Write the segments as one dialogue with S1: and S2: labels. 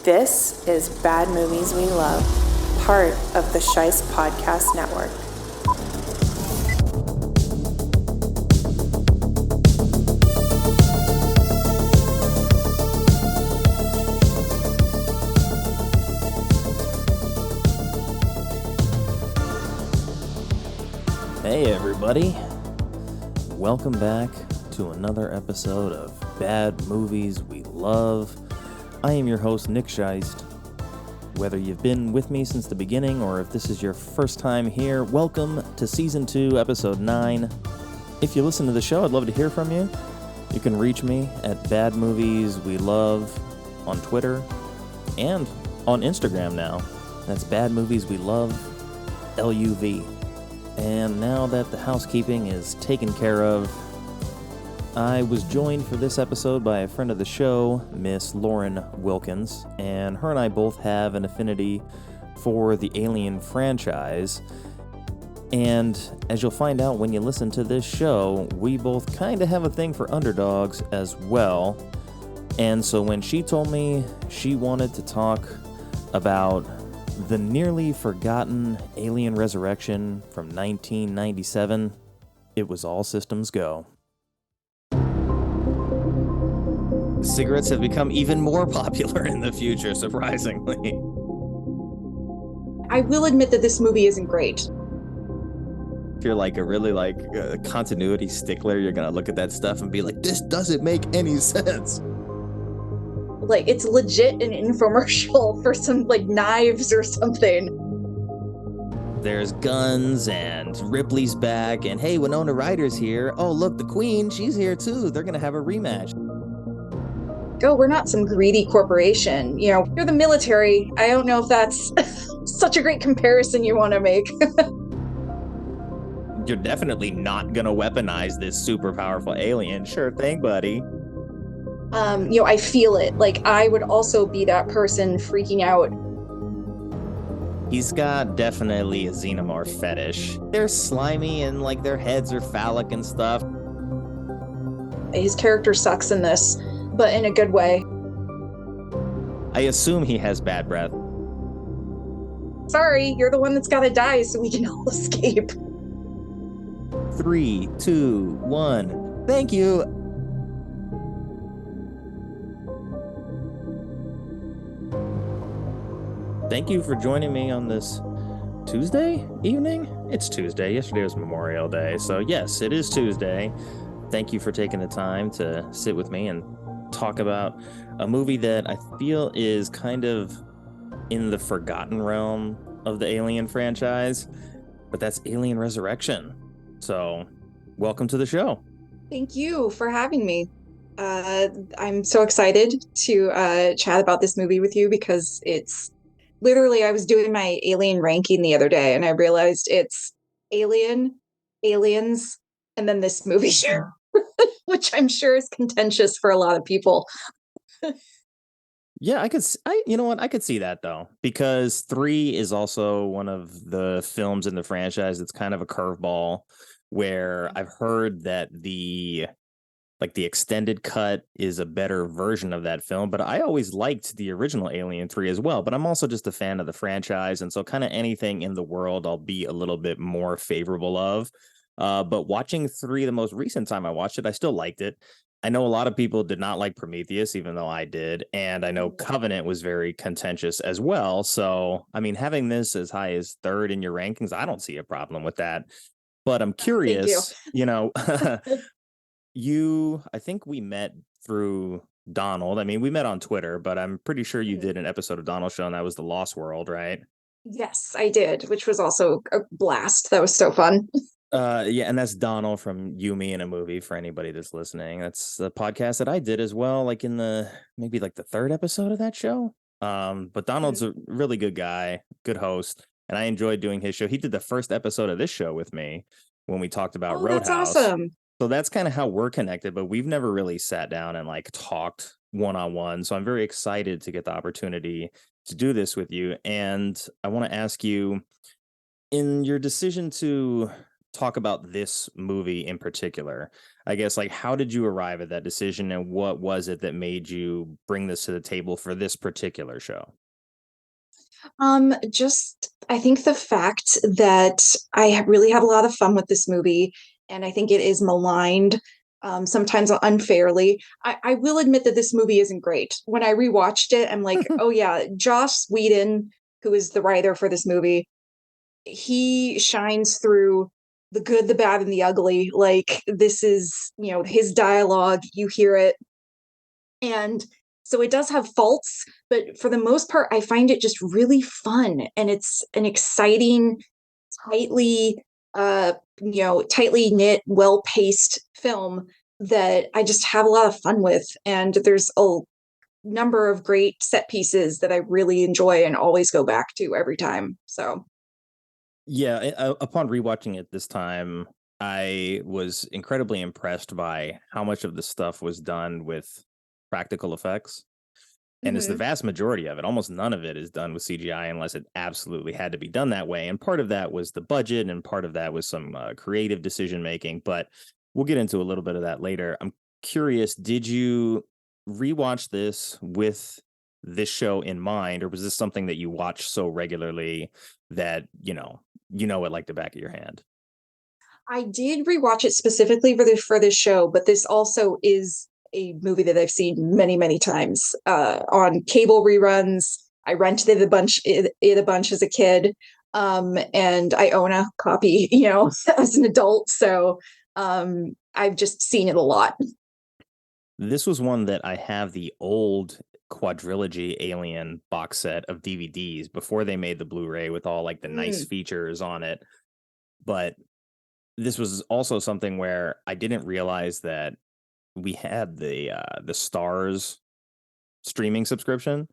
S1: This is Bad Movies We Love, part of the Shice Podcast Network.
S2: Hey everybody, welcome back to another episode of Bad Movies We Love. I am your host, Nick Scheist. Whether you've been with me since the beginning or if this is your first time here, welcome to Season 2, Episode 9. If you listen to the show, I'd love to hear from you. You can reach me at Bad Movies We Love on Twitter and on Instagram now. That's Bad Movies We Love, LUV. And now that the housekeeping is taken care of, I was joined for this episode by a friend of the show, Miss Lauren Wilkins, and her and I both have an affinity for the Alien franchise. And as you'll find out when you listen to this show, we both kind of have a thing for underdogs as well. And so when she told me she wanted to talk about the nearly forgotten Alien Resurrection from 1997, it was all systems go. Cigarettes have become even more popular in the future, surprisingly.
S3: I will admit that this movie isn't great.
S2: If you're like a really a continuity stickler, you're gonna look at that stuff and be like, this doesn't make any sense.
S3: Like, it's legit an infomercial for some, like, knives or something.
S2: There's guns, and Ripley's back, and hey, Winona Ryder's here. Oh, look, the Queen, she's here too. They're gonna have a rematch.
S3: Oh, we're not some greedy corporation. You know, you're the military. I don't know if that's such a great comparison you want to make.
S2: You're definitely not gonna weaponize this super powerful alien. Sure thing, buddy.
S3: I feel it. Like, I would also be that person freaking out.
S2: He's got definitely a xenomorph fetish. They're slimy and, like, their heads are phallic and stuff.
S3: His character sucks in this, but in a good way.
S2: I assume he has bad breath.
S3: Sorry, you're the one that's gotta die so we can all escape.
S2: 3, 2, 1. Thank you. Thank you for joining me on this Tuesday evening. It's Tuesday. Yesterday was Memorial Day. So yes, it is Tuesday. Thank you for taking the time to sit with me and talk about a movie that I feel is kind of in the forgotten realm of the Alien franchise, but that's Alien Resurrection. So welcome to the show.
S3: Thank you for having me. I'm so excited to chat about this movie with you because it's literally, I was doing my Alien ranking the other day and I realized it's Alien, Aliens, and then this movie, which I'm sure is contentious for a lot of people.
S2: Yeah, I could see that though, because 3 is also one of the films in the franchise that's kind of a curveball, where I've heard that the extended cut is a better version of that film, but I always liked the original Alien 3 as well, but I'm also just a fan of the franchise, and so kind of anything in the world I'll be a little bit more favorable of. But watching 3 the most recent time I watched it, I still liked it. I know a lot of people did not like Prometheus, even though I did, and I know Covenant was very contentious as well, so, I mean, having this as high as 3rd in your rankings, I don't see a problem with that. But I'm curious, I think we met through Donald. I mean, we met on Twitter, but I'm pretty sure you did an episode of Donald's show, and that was The Lost World, right?
S3: Yes, I did, which was also a blast. That was so fun.
S2: Yeah, and that's Donald from You, Me, and a Movie for anybody that's listening. That's the podcast that I did as well, like in the 3rd episode of that show. But Donald's a really good guy, good host, and I enjoyed doing his show. He did the first episode of this show with me when we talked about Roadhouse.
S3: That's awesome.
S2: So that's kind of how we're connected, but we've never really sat down and like talked one-on-one. So I'm very excited to get the opportunity to do this with you. And I want to ask you, in your decision to talk about this movie in particular, I guess, like, how did you arrive at that decision, and what was it that made you bring this to the table for this particular show?
S3: Just I think the fact that really have a lot of fun with this movie, and I think it is maligned, sometimes unfairly. I will admit that this movie isn't great. When I rewatched it, I'm like, oh yeah, Joss Whedon, who is the writer for this movie, he shines through the good, the bad, and the ugly. Like this is, his dialogue, you hear it, and so it does have faults, but for the most part, I find it just really fun. And it's an exciting, tightly, tightly knit, well paced film that I just have a lot of fun with. And there's a number of great set pieces that I really enjoy and always go back to every time. So,
S2: Yeah, upon rewatching it this time, I was incredibly impressed by how much of the stuff was done with practical effects. And it's the
S3: mhm.
S2: vast majority of it. Almost none of it is done with CGI unless it absolutely had to be done that way. And part of that was the budget, and part of that was some creative decision making. But we'll get into a little bit of that later. I'm curious, did you rewatch this with this show in mind, or was this something that you watch so regularly that it like the back of your hand?
S3: I did rewatch it specifically for this show, but this also is a movie that I've seen many, many times on cable reruns. I rented it a bunch as a kid, and I own a copy, as an adult. So I've just seen it a lot.
S2: This was one that I have the old quadrilogy Alien box set of DVDs before they made the Blu-ray with all like the nice
S3: Mm,
S2: features on it. But this was also something where I didn't realize that we had the Stars streaming subscription,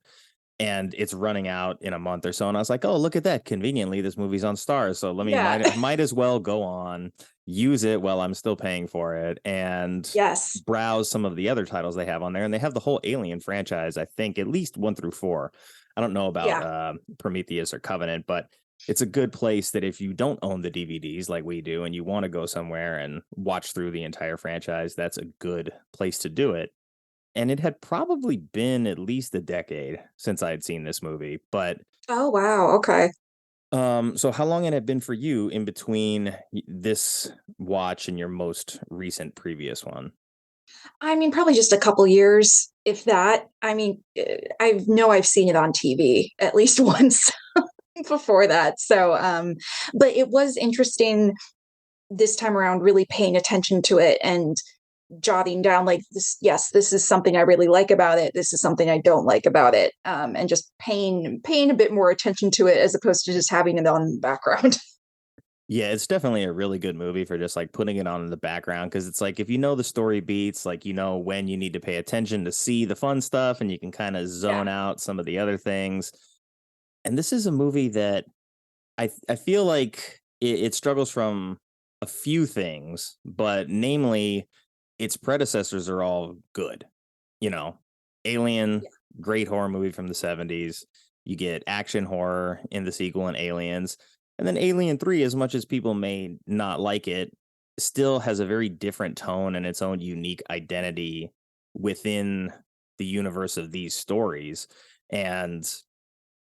S2: and it's running out in a month or so. And I was like, oh, look at that. Conveniently, this movie's on Stars. So let me
S3: yeah.
S2: might as well go on, use it while I'm still paying for it, and
S3: Yes.
S2: browse some of the other titles they have on there. And they have the whole Alien franchise, I think, at least 1 through 4. I don't know about
S3: Yeah.
S2: Prometheus or Covenant, but it's a good place that if you don't own the DVDs like we do and you want to go somewhere and watch through the entire franchise, that's a good place to do it. And it had probably been at least a decade since I had seen this movie. But
S3: Oh, wow. Okay.
S2: so how long had it been for you in between this watch and your most recent previous one?
S3: I mean, probably just a couple years, if that. I mean, I know I've seen it on TV at least once before that. So, but it was interesting this time around, really paying attention to it and jotting down like this. Yes, this is something I really like about it. This is something I don't like about it, and just paying a bit more attention to it as opposed to just having it on in the background.
S2: Yeah, it's definitely a really good movie for just like putting it on in the background, because it's like if you know the story beats, like when you need to pay attention to see the fun stuff, and you can kind of
S3: Yeah.
S2: zone out some of the other things. And this is a movie that I feel like it struggles from a few things, but namely, its predecessors are all good. You know, Alien,
S3: Yeah.
S2: great horror movie from the 70s. You get action horror in the sequel in Aliens. And then Alien 3, as much as people may not like it, still has a very different tone and its own unique identity within the universe of these stories. And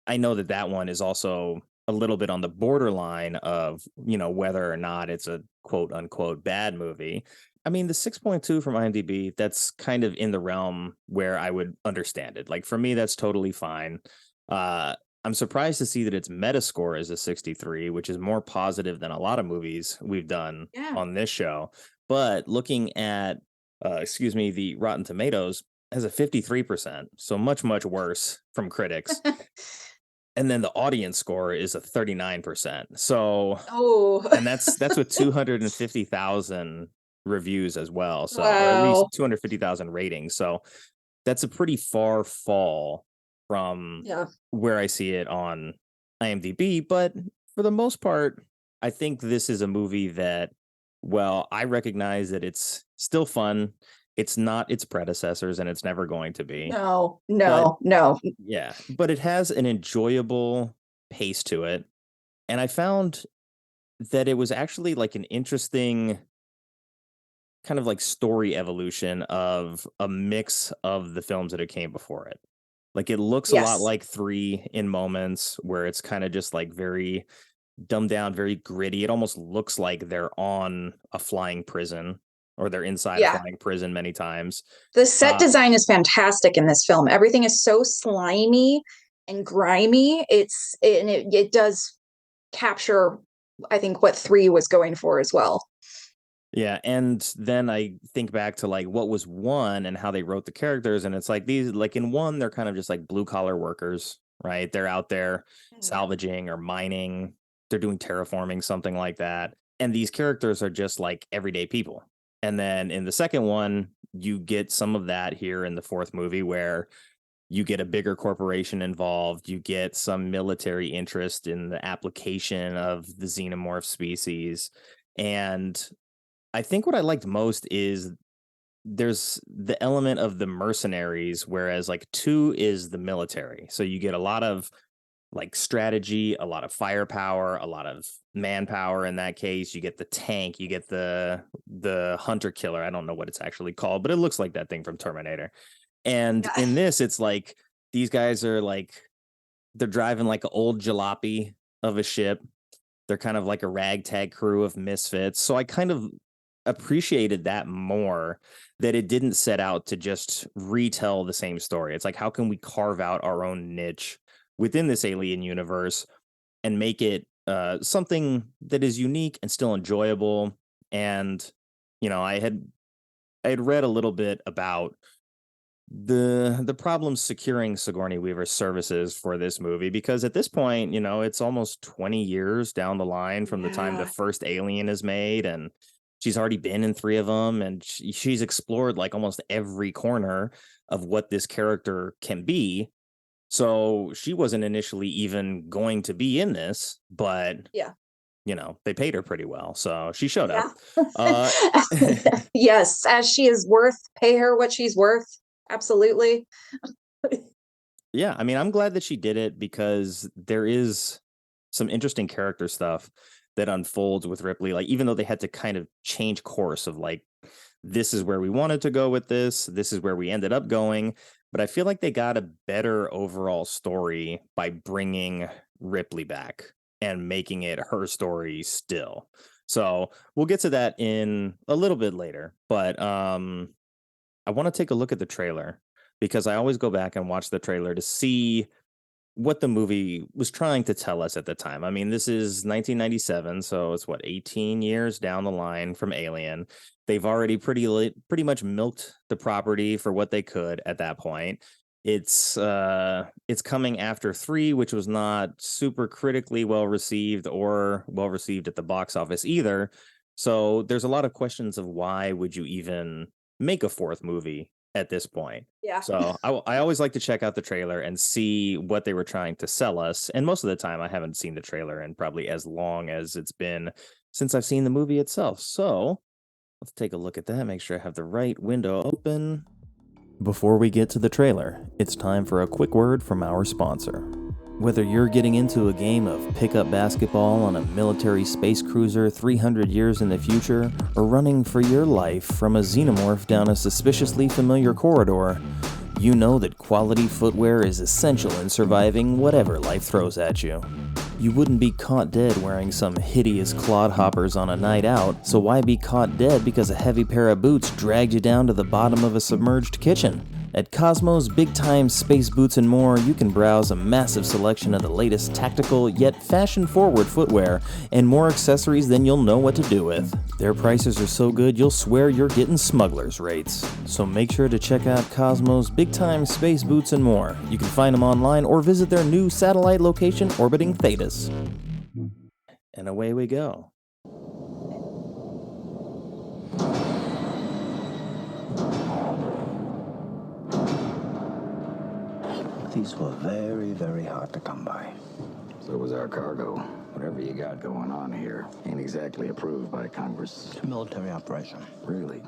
S2: I know that that one is also a little bit on the borderline of, whether or not it's a quote unquote bad movie. I mean, the 6.2 from IMDb, that's kind of in the realm where I would understand it. Like for me, that's totally fine. Uh, I'm surprised to see that its Metascore is a 63, which is more positive than a lot of movies we've done
S3: Yeah.
S2: on this show. But looking at, the Rotten Tomatoes has a 53%, so much, much worse from critics. And then the audience score is a 39%. So,
S3: Oh.
S2: and that's with 250,000 reviews as well. So, or at least
S3: Wow.
S2: 250,000 ratings. So that's a pretty far fall from
S3: Yeah.
S2: where I see it on IMDb. But for the most part, I think this is a movie that, well, I recognize that it's still fun. It's not its predecessors, and it's never going to be.
S3: No,
S2: But
S3: no, no.
S2: yeah, but it has an enjoyable pace to it. And I found that it was actually like an interesting kind of like story evolution of a mix of the films that it came before it. Like it looks a lot
S3: Yes.
S2: like 3 in moments where it's kind of just like very dumbed down, very gritty. It almost looks like they're on a flying prison or they're inside a
S3: Yeah.
S2: flying prison many times.
S3: The set
S2: Uh,
S3: design is fantastic in this film. Everything is so slimy and grimy. It does capture, I think, what 3 was going for as well.
S2: Yeah, and then I think back to like what was 1 and how they wrote the characters, and it's like these like in 1 they're kind of just like blue collar workers, right? They're out there
S3: Yeah.
S2: salvaging or mining, they're doing terraforming, something like that. And these characters are just like everyday people. And then in the second one, you get some of that here in the fourth movie where you get a bigger corporation involved, you get some military interest in the application of the xenomorph species. And I think what I liked most is there's the element of the mercenaries, whereas like 2 is the military. So you get a lot of like strategy, a lot of firepower, a lot of manpower in that case. You get the tank, you get the hunter killer. I don't know what it's actually called, but it looks like that thing from Terminator. And
S3: Yeah.
S2: in this, it's like these guys are like they're driving like an old jalopy of a ship. They're kind of like a ragtag crew of misfits. So I kind of appreciated that more, that it didn't set out to just retell the same story. It's like, how can we carve out our own niche within this alien universe and make it something that is unique and still enjoyable? And I had read a little bit about the problems securing Sigourney Weaver's services for this movie, because at this point, it's almost 20 years down the line from the time the
S3: Yeah.
S2: first Alien is made, and she's already been in 3 of them, and she's explored like almost every corner of what this character can be. So she wasn't initially even going to be in this, but
S3: Yeah.
S2: they paid her pretty well, so she showed up.
S3: Yeah.
S2: uh
S3: Yes, as she is worth, pay her what she's worth. Absolutely.
S2: Yeah, I mean, I'm glad that she did it because there is some interesting character stuff that unfolds with Ripley. Like, even though they had to kind of change course of like, this is where we wanted to go with this is where we ended up going. But I feel like they got a better overall story by bringing Ripley back and making it her story still. So we'll get to that in a little bit later. But I want to take a look at the trailer because I always go back and watch the trailer to see what the movie was trying to tell us at the time. I mean, this is 1997, so it's what, 18 years down the line from Alien. They've already pretty much milked the property for what they could at that point. It's coming after 3, which was not super critically well received or well received at the box office either. So there's a lot of questions of why would you even make a 4th movie at this point.
S3: Yeah.
S2: So I always like to check out the trailer and see what they were trying to sell us. And most of the time, I haven't seen the trailer in probably as long as it's been since I've seen the movie itself. So let's take a look at that. Make sure I have the right window open. Before we get to the trailer, it's time for a quick word from our sponsor. Whether you're getting into a game of pickup basketball on a military space cruiser 300 years in the future, or running for your life from a xenomorph down a suspiciously familiar corridor, you know that quality footwear is essential in surviving whatever life throws at you. You wouldn't be caught dead wearing some hideous clodhoppers on a night out, so why be caught dead because a heavy pair of boots dragged you down to the bottom of a submerged kitchen? At Cosmo's Big Time Space Boots and More, you can browse a massive selection of the latest tactical yet fashion-forward footwear and more accessories than you'll know what to do with. Their prices are so good you'll swear you're getting smuggler's rates. So make sure to check out Cosmo's Big Time Space Boots and More. You can find them online or visit their new satellite location orbiting Thetis. And away we go.
S4: These were very, very hard to come by.
S5: So was our cargo. Whatever you got going on here ain't exactly approved by Congress.
S4: It's a military operation.
S5: Really?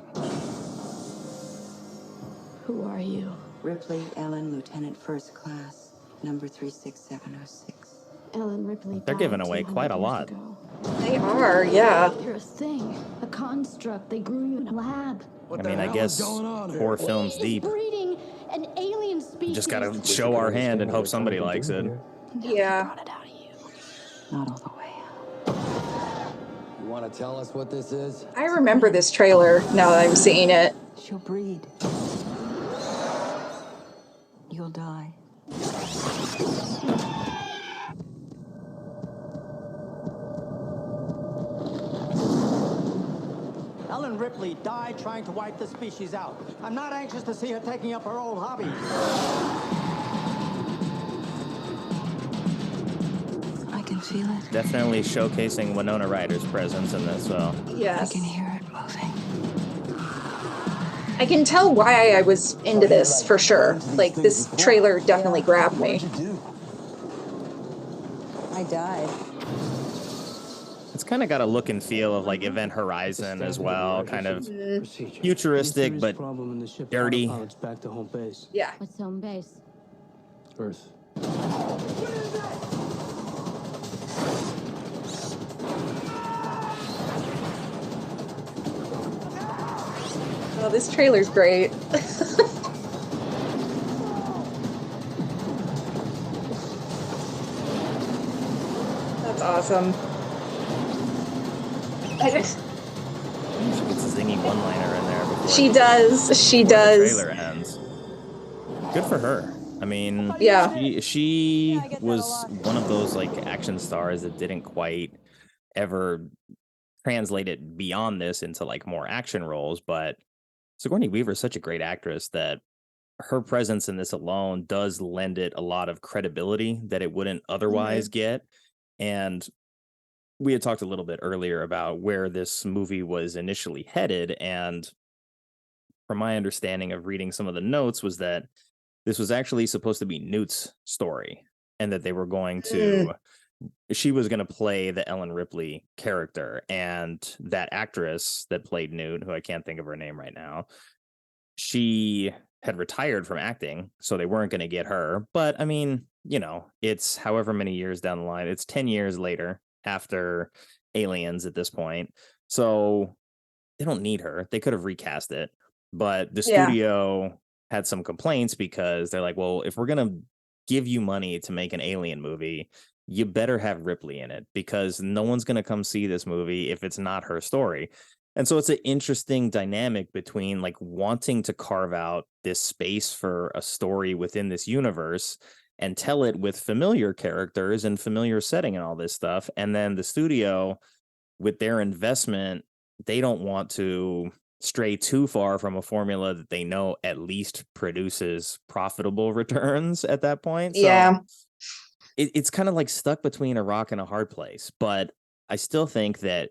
S6: Who are you?
S7: Ripley Ellen, Lieutenant First Class, number 36706.
S6: Ellen Ripley
S2: They're giving
S6: died
S2: away
S6: 200
S2: quite a
S6: years
S2: lot.
S6: ago.
S3: They are, yeah.
S6: You're a thing, a construct. They grew you in a lab.
S2: I mean, I guess 4 films
S6: He
S2: deep.
S6: is breeding an alien species.
S2: Just gotta show our hand and hope somebody likes it.
S3: Yeah.
S6: Brought it out of you.
S7: Not all the way.
S8: You want to tell us what this is?
S3: I remember this trailer now that I'm seeing it.
S7: She'll breed. You'll die.
S9: Ellen Ripley died trying to wipe the species out. I'm not anxious to see her taking up her old hobby.
S7: I can feel it.
S2: Definitely showcasing Winona Ryder's presence in this. So
S3: Yes.
S7: I can hear it moving.
S3: I can tell why I was into this for sure. Like, this trailer definitely grabbed me.
S7: I died.
S2: it's kind of got a look and feel of like Event Horizon as well, kind of futuristic but dirty.
S3: Yeah.
S6: What's home base?
S8: Earth.
S3: Oh, this trailer's great. That's awesome.
S2: She gets a zingy one-liner in there before
S3: She does. She does.
S2: the trailer ends. Good for her. I mean,
S3: Yeah.
S2: she was one of those like action stars that didn't quite ever translate it beyond this into like more action roles, but Sigourney Weaver is such a great actress that her presence in this alone does lend it a lot of credibility that it wouldn't otherwise get. And we had talked a little bit earlier about where this movie was initially headed, and from my understanding of reading some of the notes was that this was actually supposed to be Newt's story, and that they were going to she was going to play the Ellen Ripley character, and that actress that played Newt, who I can't think of her name right now, she had retired from acting, so they weren't going to get her. But I mean, you know, it's however many years down the line, it's 10 years later after Aliens at this point, so they don't need her. They could have recast it, but the studio had some complaints because they're like, well, if we're going to give you money to make an alien movie, you better have Ripley in it, because no one's going to come see this movie if it's not her story. And so it's an interesting dynamic between like wanting to carve out this space for a story within this universe and tell it with familiar characters and familiar setting and all this stuff. And then the studio, with their investment, they don't want to stray too far from a formula that they know at least produces profitable returns at that point. So it's kind of like stuck between a rock and a hard place, but I still think that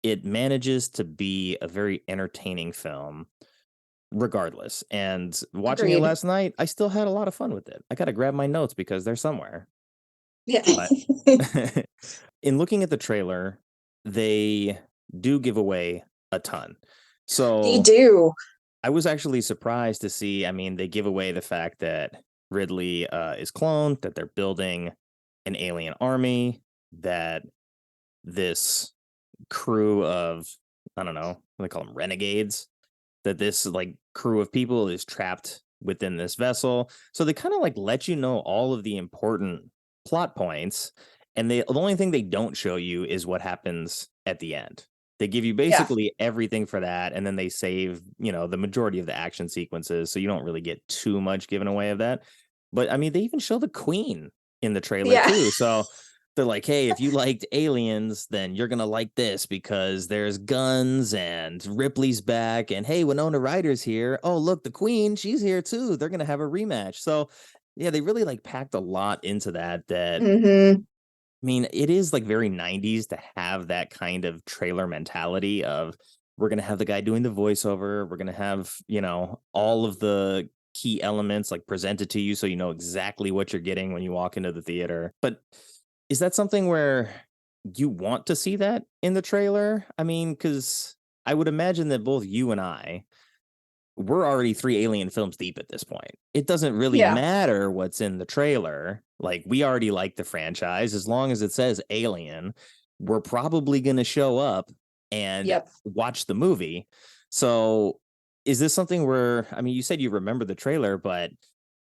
S2: it manages to be a very entertaining film regardless. And watching it last night, I still had a lot of fun with it. I got to grab my notes because they're somewhere.
S3: Yeah.
S2: But in looking at the trailer, they do give away a ton. So
S3: They do.
S2: I was actually surprised to see, I mean, they give away the fact that Ridley is cloned, that they're building an alien army, that this crew of, I don't know, what they call them, renegades, that this like crew of people is trapped within this vessel. So they kind of like let you know all of the important plot points, and the only thing they don't show you is what happens at the end. They give you basically everything for that, and then they save, you know, the majority of the action sequences, so you don't really get too much given away of that. But I mean, they even show the Queen in the trailer too. So they're like, hey, if you liked Aliens, then you're gonna like this because there's guns and Ripley's back, and hey, Winona Ryder's here. Oh, look, the Queen, she's here too. They're gonna have a rematch. So yeah, they really like packed a lot into that. I mean, it is like very 90s to have that kind of trailer mentality of, we're going to have the guy doing the voiceover. We're going to have, you know, all of the key elements like presented to you so you know exactly what you're getting when you walk into the theater. But is that something where you want to see that in the trailer? I mean, because I would imagine that both you and I we're already 3 Alien films deep at this point. It doesn't really
S3: Yeah.
S2: matter what's in the trailer. Like, we already like the franchise. As long as it says Alien, we're probably going to show up and watch the movie. So is this something where, I mean, you said you remember the trailer, but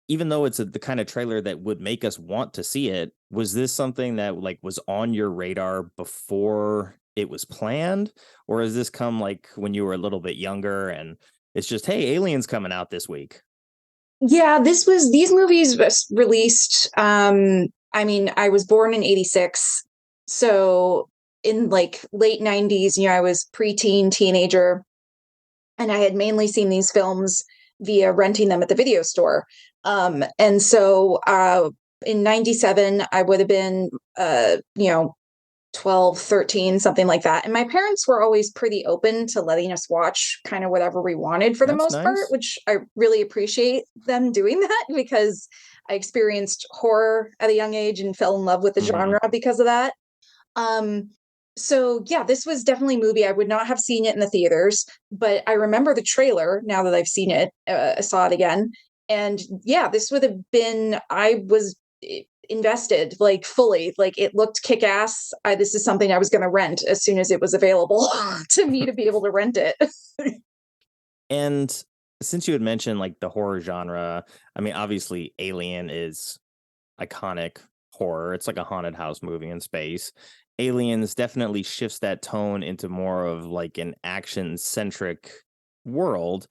S2: even though it's the kind of trailer that would make us want to see it, was this something that like was on your radar before it was planned? Or has this come like when you were a little bit younger and it's just, hey, Alien's coming out this week?
S3: Yeah, these movies was released. I mean, I was born in 86. So in like late 90s, I was preteen, teenager, and I had mainly seen these films via renting them at the video store. And so in 97, I would have been, 12, 13, something like that. And my parents were always pretty open to letting us watch kind of whatever we wanted for the most part, which I really appreciate them doing that because I experienced horror at a young age and fell in love with the genre because of that. So yeah, this was definitely a movie. I would not have seen it in the theaters, but I remember the trailer now that I've seen it, saw it again. And yeah, this would have been, I was invested like fully, like it looked kick-ass. This is something I was going to rent as soon as it was available to me to be able to rent it.
S2: And since you had mentioned like the horror genre, I mean, obviously Alien is iconic horror. It's like a haunted house movie in space. Aliens definitely shifts that tone into more of like an action-centric world.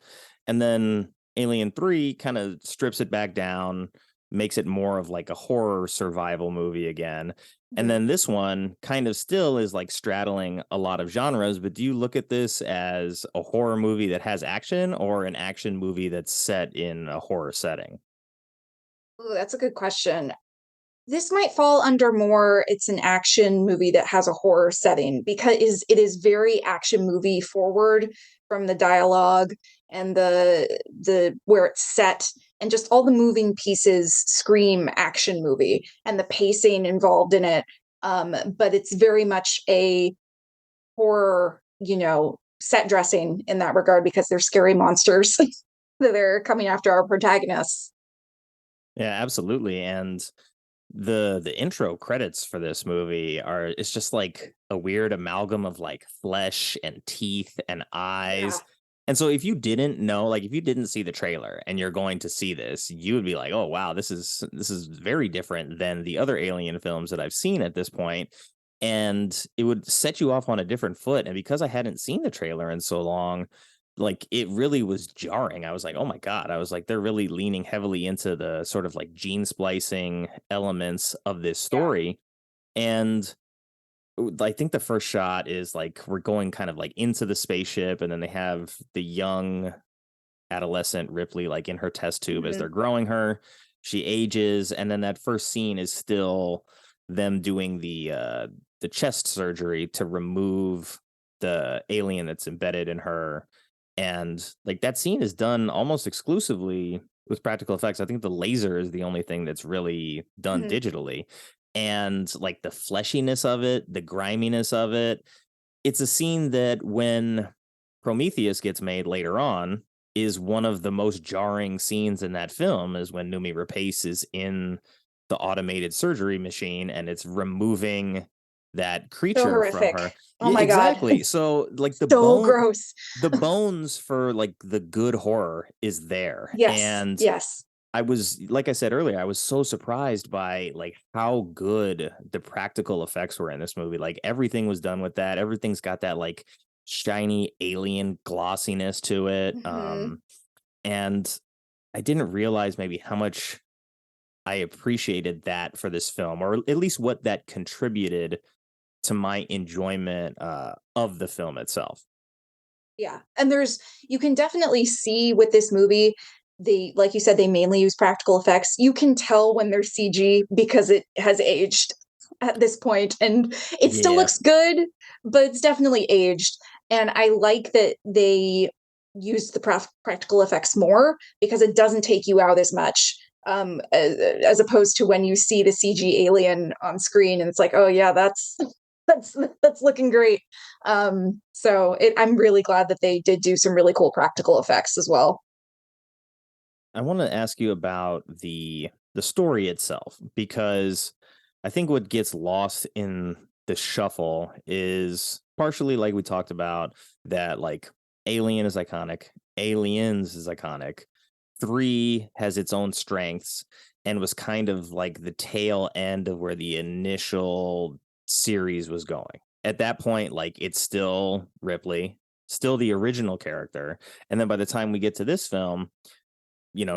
S2: And then Alien 3 kind of strips it back down, makes it more of like a horror survival movie again. And then this one kind of still is like straddling a lot of genres, but do you look at this as a horror movie that has action or an action movie that's set in a horror setting?
S3: Oh, that's a good question. This might fall under more, it's an action movie that has a horror setting because it is very action movie forward from the dialogue and the where it's set, and just all the moving pieces scream action movie and the pacing involved in it. But it's very much a horror, set dressing in that regard because they're scary monsters that are coming after our protagonists.
S2: Yeah, absolutely. And the intro credits for this movie it's just like a weird amalgam of like flesh and teeth and eyes.
S3: Yeah.
S2: And so if you didn't know, like if you didn't see the trailer and you're going to see this, you would be like, oh wow, this is very different than the other Alien films that I've seen at this point. And it would set you off on a different foot. And because I hadn't seen the trailer in so long, like it really was jarring. I was like, oh my God. I was like, they're really leaning heavily into the sort of like gene splicing elements of this story. And I think the first shot is like we're going kind of like into the spaceship, and then they have the young adolescent Ripley like in her test tube as they're growing her. She ages, and then that first scene is still them doing the chest surgery to remove the alien that's embedded in her. And like that scene is done almost exclusively with practical effects. I think the laser is the only thing that's really done digitally. And like the fleshiness of it, the griminess of it, it's a scene that when Prometheus gets made later on is one of the most jarring scenes in that film, is when Noomi Rapace is in the automated surgery machine and it's removing that creature from her.
S3: Oh my
S2: exactly.
S3: God.
S2: So like
S3: gross.
S2: The bones for like the good horror is there.
S3: Yes.
S2: And
S3: yes.
S2: I was, like I said earlier, I was so surprised by like how good the practical effects were in this movie. Like everything was done with that. Everything's got that like shiny alien glossiness to it. And I didn't realize maybe how much I appreciated that for this film, or at least what that contributed to my enjoyment of the film itself.
S3: Yeah. And you can definitely see with this movie, like you said, they mainly use practical effects. You can tell when they're CG because it has aged at this point, and it still looks good, but it's definitely aged. And I like that they use the practical effects more because it doesn't take you out as much, as opposed to when you see the CG alien on screen and it's like, oh yeah, that's that's looking great. I'm really glad that they did do some really cool practical effects as well.
S2: I want to ask you about the story itself, because I think what gets lost in the shuffle is partially, like we talked about, that like Alien is iconic, Aliens is iconic, 3 has its own strengths and was kind of like the tail end of where the initial series was going. At that point, like it's still Ripley, still the original character. And then by the time we get to this film,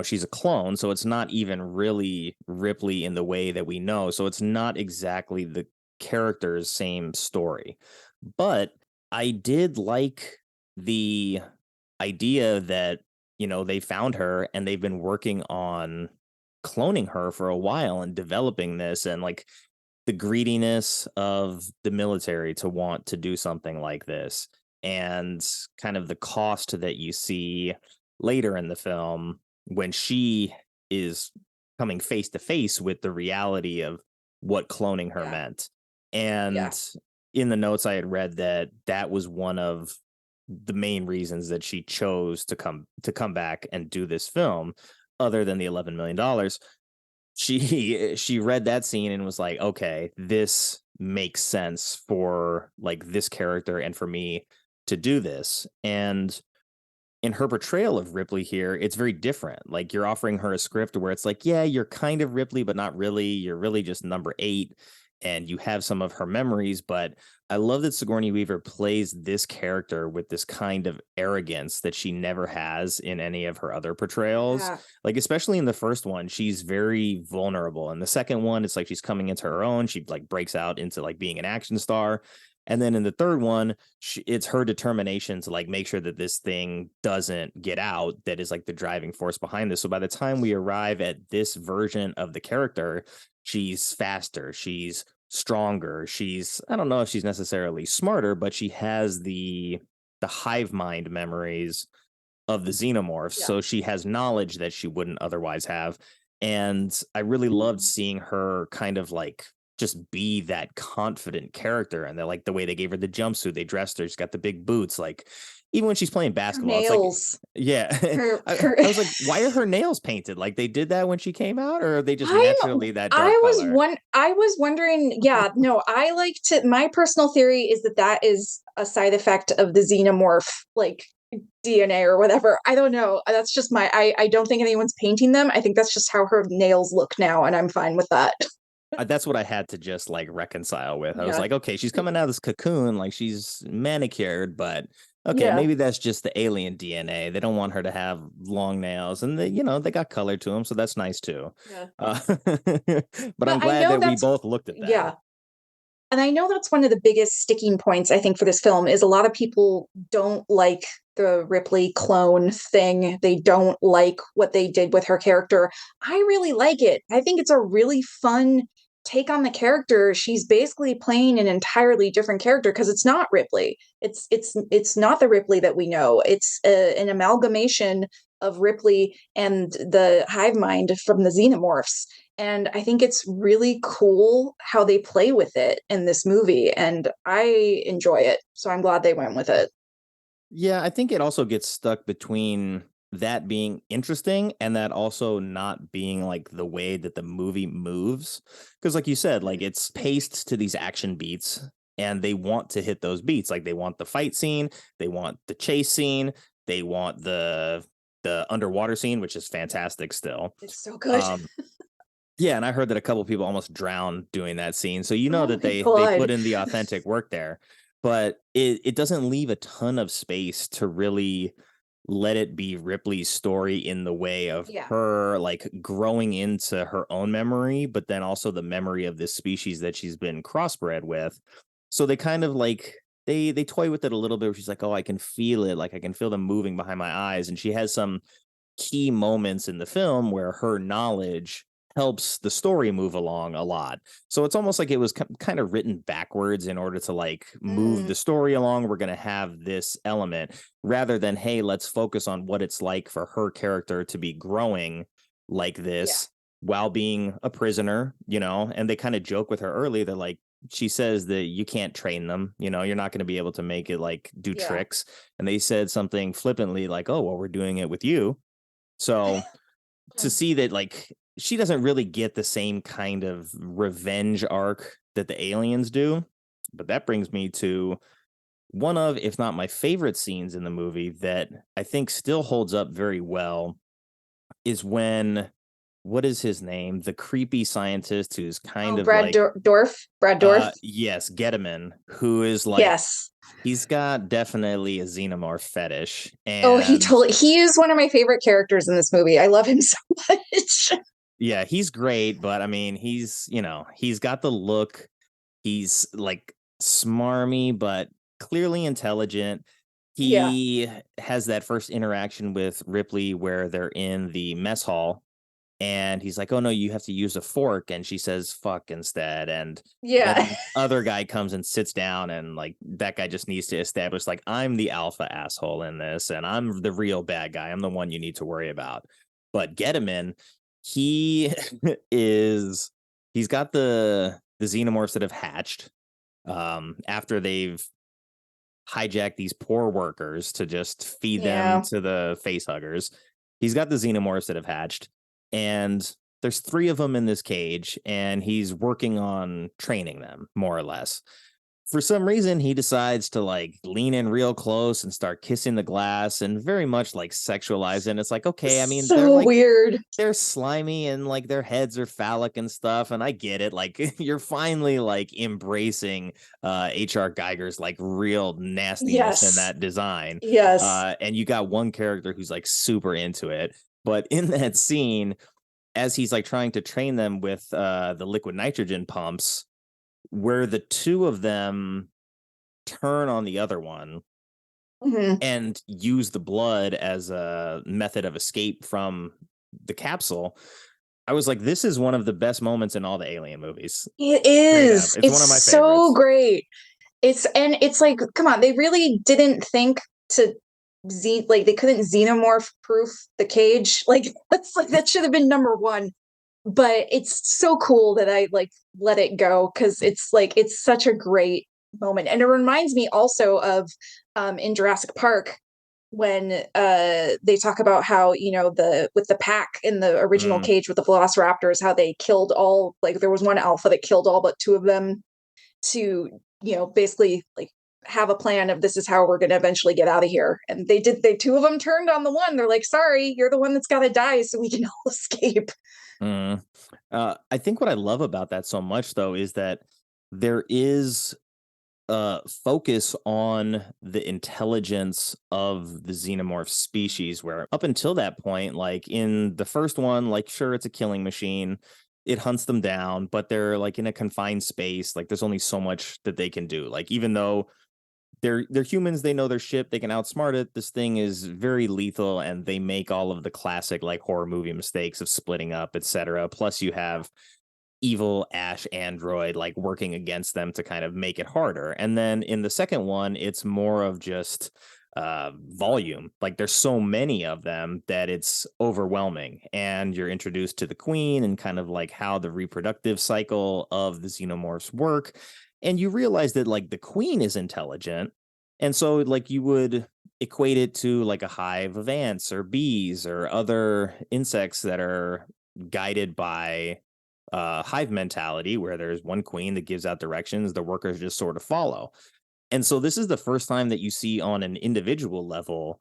S2: she's a clone, so it's not even really Ripley in the way that we know. So it's not exactly the character's same story. But I did like the idea that, they found her and they've been working on cloning her for a while and developing this, and like the greediness of the military to want to do something like this, and kind of the cost that you see later in the film when she is coming face to face with the reality of what cloning her meant. And in the notes I had read that was one of the main reasons that she chose to come back and do this film, other than the $11 million. She read that scene and was like, okay, this makes sense for like this character and for me to do this. And in her portrayal of Ripley here, it's very different. Like, you're offering her a script where it's like, yeah, you're kind of Ripley, but not really. You're really just number 8, and you have some of her memories. But I love that Sigourney Weaver plays this character with this kind of arrogance that she never has in any of her other portrayals.
S3: Yeah.
S2: Like, especially in the first one, she's very vulnerable. In the second one, it's like she's coming into her own. She like breaks out into like being an action star. And then in the third one, it's her determination to like make sure that this thing doesn't get out that is like the driving force behind this. So by the time we arrive at this version of the character, she's faster, she's stronger, I don't know if she's necessarily smarter, but she has the hive mind memories of the xenomorphs. So she has knowledge that she wouldn't otherwise have. And I really loved seeing her kind of like just be that confident character, and like the way they gave her the jumpsuit, they dressed her, she's got the big boots, like even when she's playing basketball,
S3: nails.
S2: It's like, I was like, why are her nails painted? Like, they did that when she came out, or are they just naturally that dark color?
S3: I was wondering. Yeah, no, I like to. My personal theory is that is a side effect of the xenomorph, like DNA or whatever. I don't know. That's just I don't think anyone's painting them. I think that's just how her nails look now, and I'm fine with that.
S2: That's what I had to just like reconcile with. I was like, okay, she's coming out of this cocoon, like she's manicured, but okay, maybe that's just the alien DNA. They don't want her to have long nails, and they got color to them, so that's nice too.
S3: Yeah.
S2: But I'm glad that we both looked at that.
S3: Yeah. And I know that's one of the biggest sticking points, I think, for this film is a lot of people don't like the Ripley clone thing. They don't like what they did with her character. I really like it. I think it's a really fun take on the character. She's basically playing an entirely different character because it's not Ripley. It's not the Ripley that we know. It's an amalgamation of Ripley and the hive mind from the xenomorphs. And I think it's really cool how they play with it in this movie, and I enjoy it. So I'm glad they went with it.
S2: Yeah, I think it also gets stuck between that being interesting and that also not being like the way that the movie moves. Because like you said, like it's paced to these action beats, and they want to hit those beats. Like they want the fight scene, they want the chase scene, they want the underwater scene, which is fantastic still.
S3: It's so good.
S2: Yeah, and I heard that a couple of people almost drowned doing that scene. So that they put in the authentic work there. But it doesn't leave a ton of space to really let it be Ripley's story in the way of her like growing into her own memory, but then also the memory of this species that she's been crossbred with. So they kind of like they toy with it a little bit where she's like, oh, I can feel it. Like I can feel them moving behind my eyes. And she has some key moments in the film where her knowledge helps the story move along a lot. So it's almost like it was kind of written backwards in order to like move the story along. We're going to have this element rather than, hey, let's focus on what it's like for her character to be growing like this while being a prisoner, and they kind of joke with her early. They're like, she says that you can't train them. You know, you're not going to be able to make it like do tricks. And they said something flippantly like, oh, well, we're doing it with you. So to see that, like, she doesn't really get the same kind of revenge arc that the aliens do. But that brings me to one of, if not my favorite scenes in the movie that I think still holds up very well, is when, what is his name? The creepy scientist who's kind of
S3: Brad
S2: like
S3: Brad Dorff.
S2: Yes, Gediman, who is like,
S3: Yes.
S2: he's got definitely a xenomorph fetish.
S3: Oh,
S2: And
S3: he is one of my favorite characters in this movie. I love him so much.
S2: yeah, he's great, but I mean, he's, you know, he's got the look. He's like smarmy, but clearly intelligent. He has that first interaction with Ripley where they're in the mess hall and he's like, oh no, you have to use a fork. And she says, fuck instead. And then the other guy comes and sits down and like, that guy just needs to establish like, I'm the alpha asshole in this and I'm the real bad guy. I'm the one you need to worry about. But Gediman, he's got the xenomorphs that have hatched after they've hijacked these poor workers to just feed them to the face huggers. He's got the xenomorphs that have hatched, and there's 3 of them in this cage, and he's working on training them more or less. For some reason, he decides to like lean in real close and start kissing the glass and very much like sexualize it. And it's like, okay, I mean,
S3: so
S2: they're like,
S3: weird.
S2: They're slimy and like their heads are phallic and stuff. And I get it. Like you're finally like embracing H.R. Geiger's like real nastiness in that design.
S3: Yes.
S2: And you got one character who's like super into it. But in that scene, as he's like trying to train them with the liquid nitrogen pumps, where the 2 of them turn on the other one and use the blood as a method of escape from the capsule, I was like, this is one of the best moments in all the Alien movies.
S3: It is.
S2: It's one of my favorites.
S3: So great. It's like, come on, they really didn't think to they couldn't xenomorph proof the cage. Like that's like that should have been number 1. But it's so cool that I like let it go because it's like it's such a great moment. And it reminds me also of in Jurassic Park when they talk about how, you know, with the pack in the original cage with the velociraptors, how they killed all, like there was one alpha that killed all but 2 of them to, you know, basically like have a plan of this is how we're going to eventually get out of here. And they 2 of them turned on the one. They're like, sorry, you're the one that's got to die so we can all escape.
S2: I think what I love about that so much, though, is that there is focus on the intelligence of the xenomorph species, where up until that point, like in the first one, like, sure, it's a killing machine. It hunts them down, but they're like in a confined space. Like there's only so much that they can do. Like even though they're humans, they know their ship, they can outsmart it. This thing is very lethal, and they make all of the classic like horror movie mistakes of splitting up, etc. Plus, you have evil Ash android like working against them to kind of make it harder. And then in the second one, it's more of just volume. Like there's so many of them that it's overwhelming, and you're introduced to the queen and kind of like how the reproductive cycle of the xenomorphs work. And you realize that like the queen is intelligent. And so like you would equate it to like a hive of ants or bees or other insects that are guided by hive mentality, where there's one queen that gives out directions, the workers just sort of follow. And so this is the first time that you see on an individual level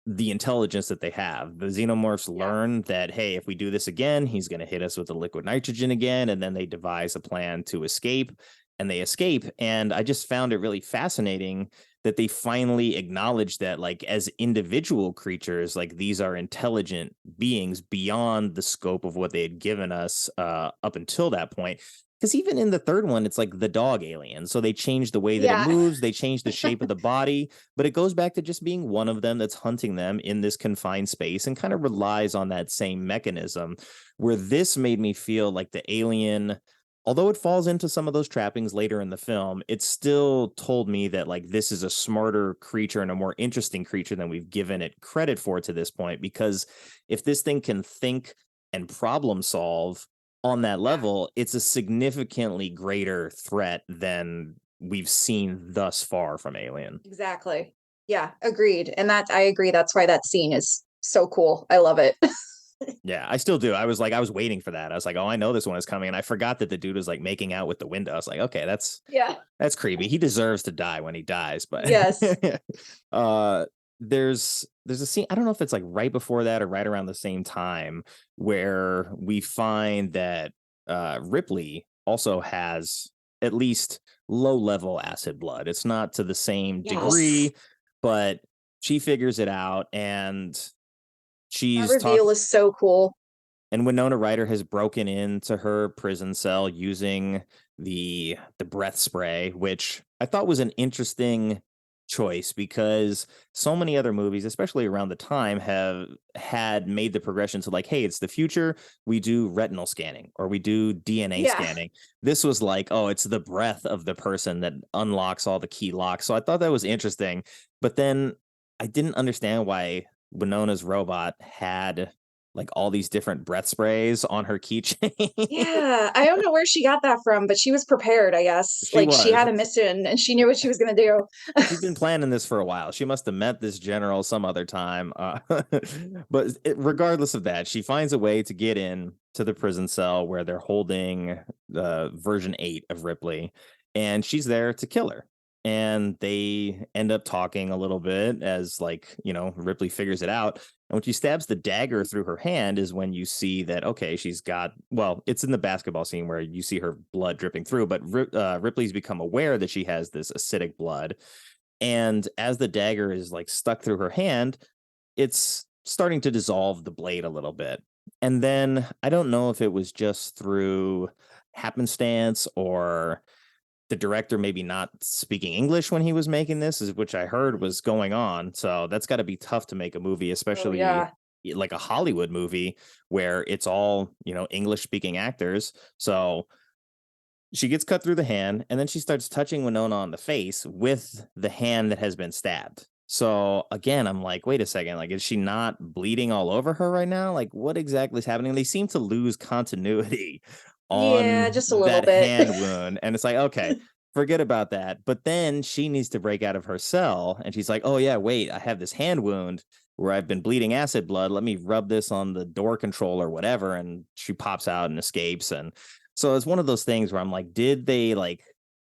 S2: the intelligence that they have. The xenomorphs learn that, hey, if we do this again, he's going to hit us with the liquid nitrogen again. And then they devise a plan to escape, and they escape. And I just found it really fascinating that they finally acknowledge that, like, as individual creatures, like these are intelligent beings beyond the scope of what they had given us up until that point. Because even in the third one, it's like the dog alien. So they change the way that it moves. They change the shape of the body. But it goes back to just being one of them that's hunting them in this confined space, and kind of relies on that same mechanism, where this made me feel like the alien, although it falls into some of those trappings later in the film, it still told me that like this is a smarter creature and a more interesting creature than we've given it credit for to this point. Because if this thing can think and problem solve, on that level, it's a significantly greater threat than we've seen thus far from Alien.
S3: Exactly. Yeah, agreed. And I agree. That's why that scene is so cool. I love it.
S2: Yeah, I still do. I was waiting for that. I was like, oh, I know this one is coming. And I forgot that the dude was like making out with the window. I was like, okay, that's creepy. He deserves to die when he dies. But
S3: yes.
S2: There's a scene, I don't know if it's like right before that or right around the same time, where we find that Ripley also has at least low level acid blood. It's not to the same degree, but she figures it out, and she's
S3: that reveal is so cool.
S2: And Winona Ryder has broken into her prison cell using the breath spray, which I thought was an interesting choice because so many other movies, especially around the time, have had made the progression to like, hey, it's the future. We do retinal scanning or we do DNA scanning. This was like, oh, it's the breath of the person that unlocks all the key locks. So I thought that was interesting. But then I didn't understand why Winona's robot had like all these different breath sprays on her keychain.
S3: Yeah, I don't know where she got that from, but she was prepared, I guess. She had a mission and she knew what she was going to do.
S2: She's been planning this for a while. She must have met this general some other time. But regardless of that, she finds a way to get in to the prison cell where they're holding the version 8 of Ripley, and she's there to kill her. And they end up talking a little bit as, like, you know, Ripley figures it out. And when she stabs the dagger through her hand is when you see that, okay, she's got, well, it's in the basketball scene where you see her blood dripping through, but Ripley's become aware that she has this acidic blood. And as the dagger is like stuck through her hand, it's starting to dissolve the blade a little bit. And then I don't know if it was just through happenstance or the director maybe not speaking English when he was making this, which I heard was going on. So that's got to be tough to make a movie, especially like a Hollywood movie where it's all, you know, English speaking actors. So she gets cut through the hand, and then she starts touching Winona on the face with the hand that has been stabbed. So again, I'm like, wait a second, like, is she not bleeding all over her right now? Like, what exactly is happening? They seem to lose continuity on
S3: just a little bit.
S2: hand wound. And it's like, okay, forget about that. But then she needs to break out of her cell, and she's like, oh yeah, wait, I have this hand wound where I've been bleeding acid blood. Let me rub this on the door control or whatever. And she pops out and escapes. And so it's one of those things where I'm like, did they like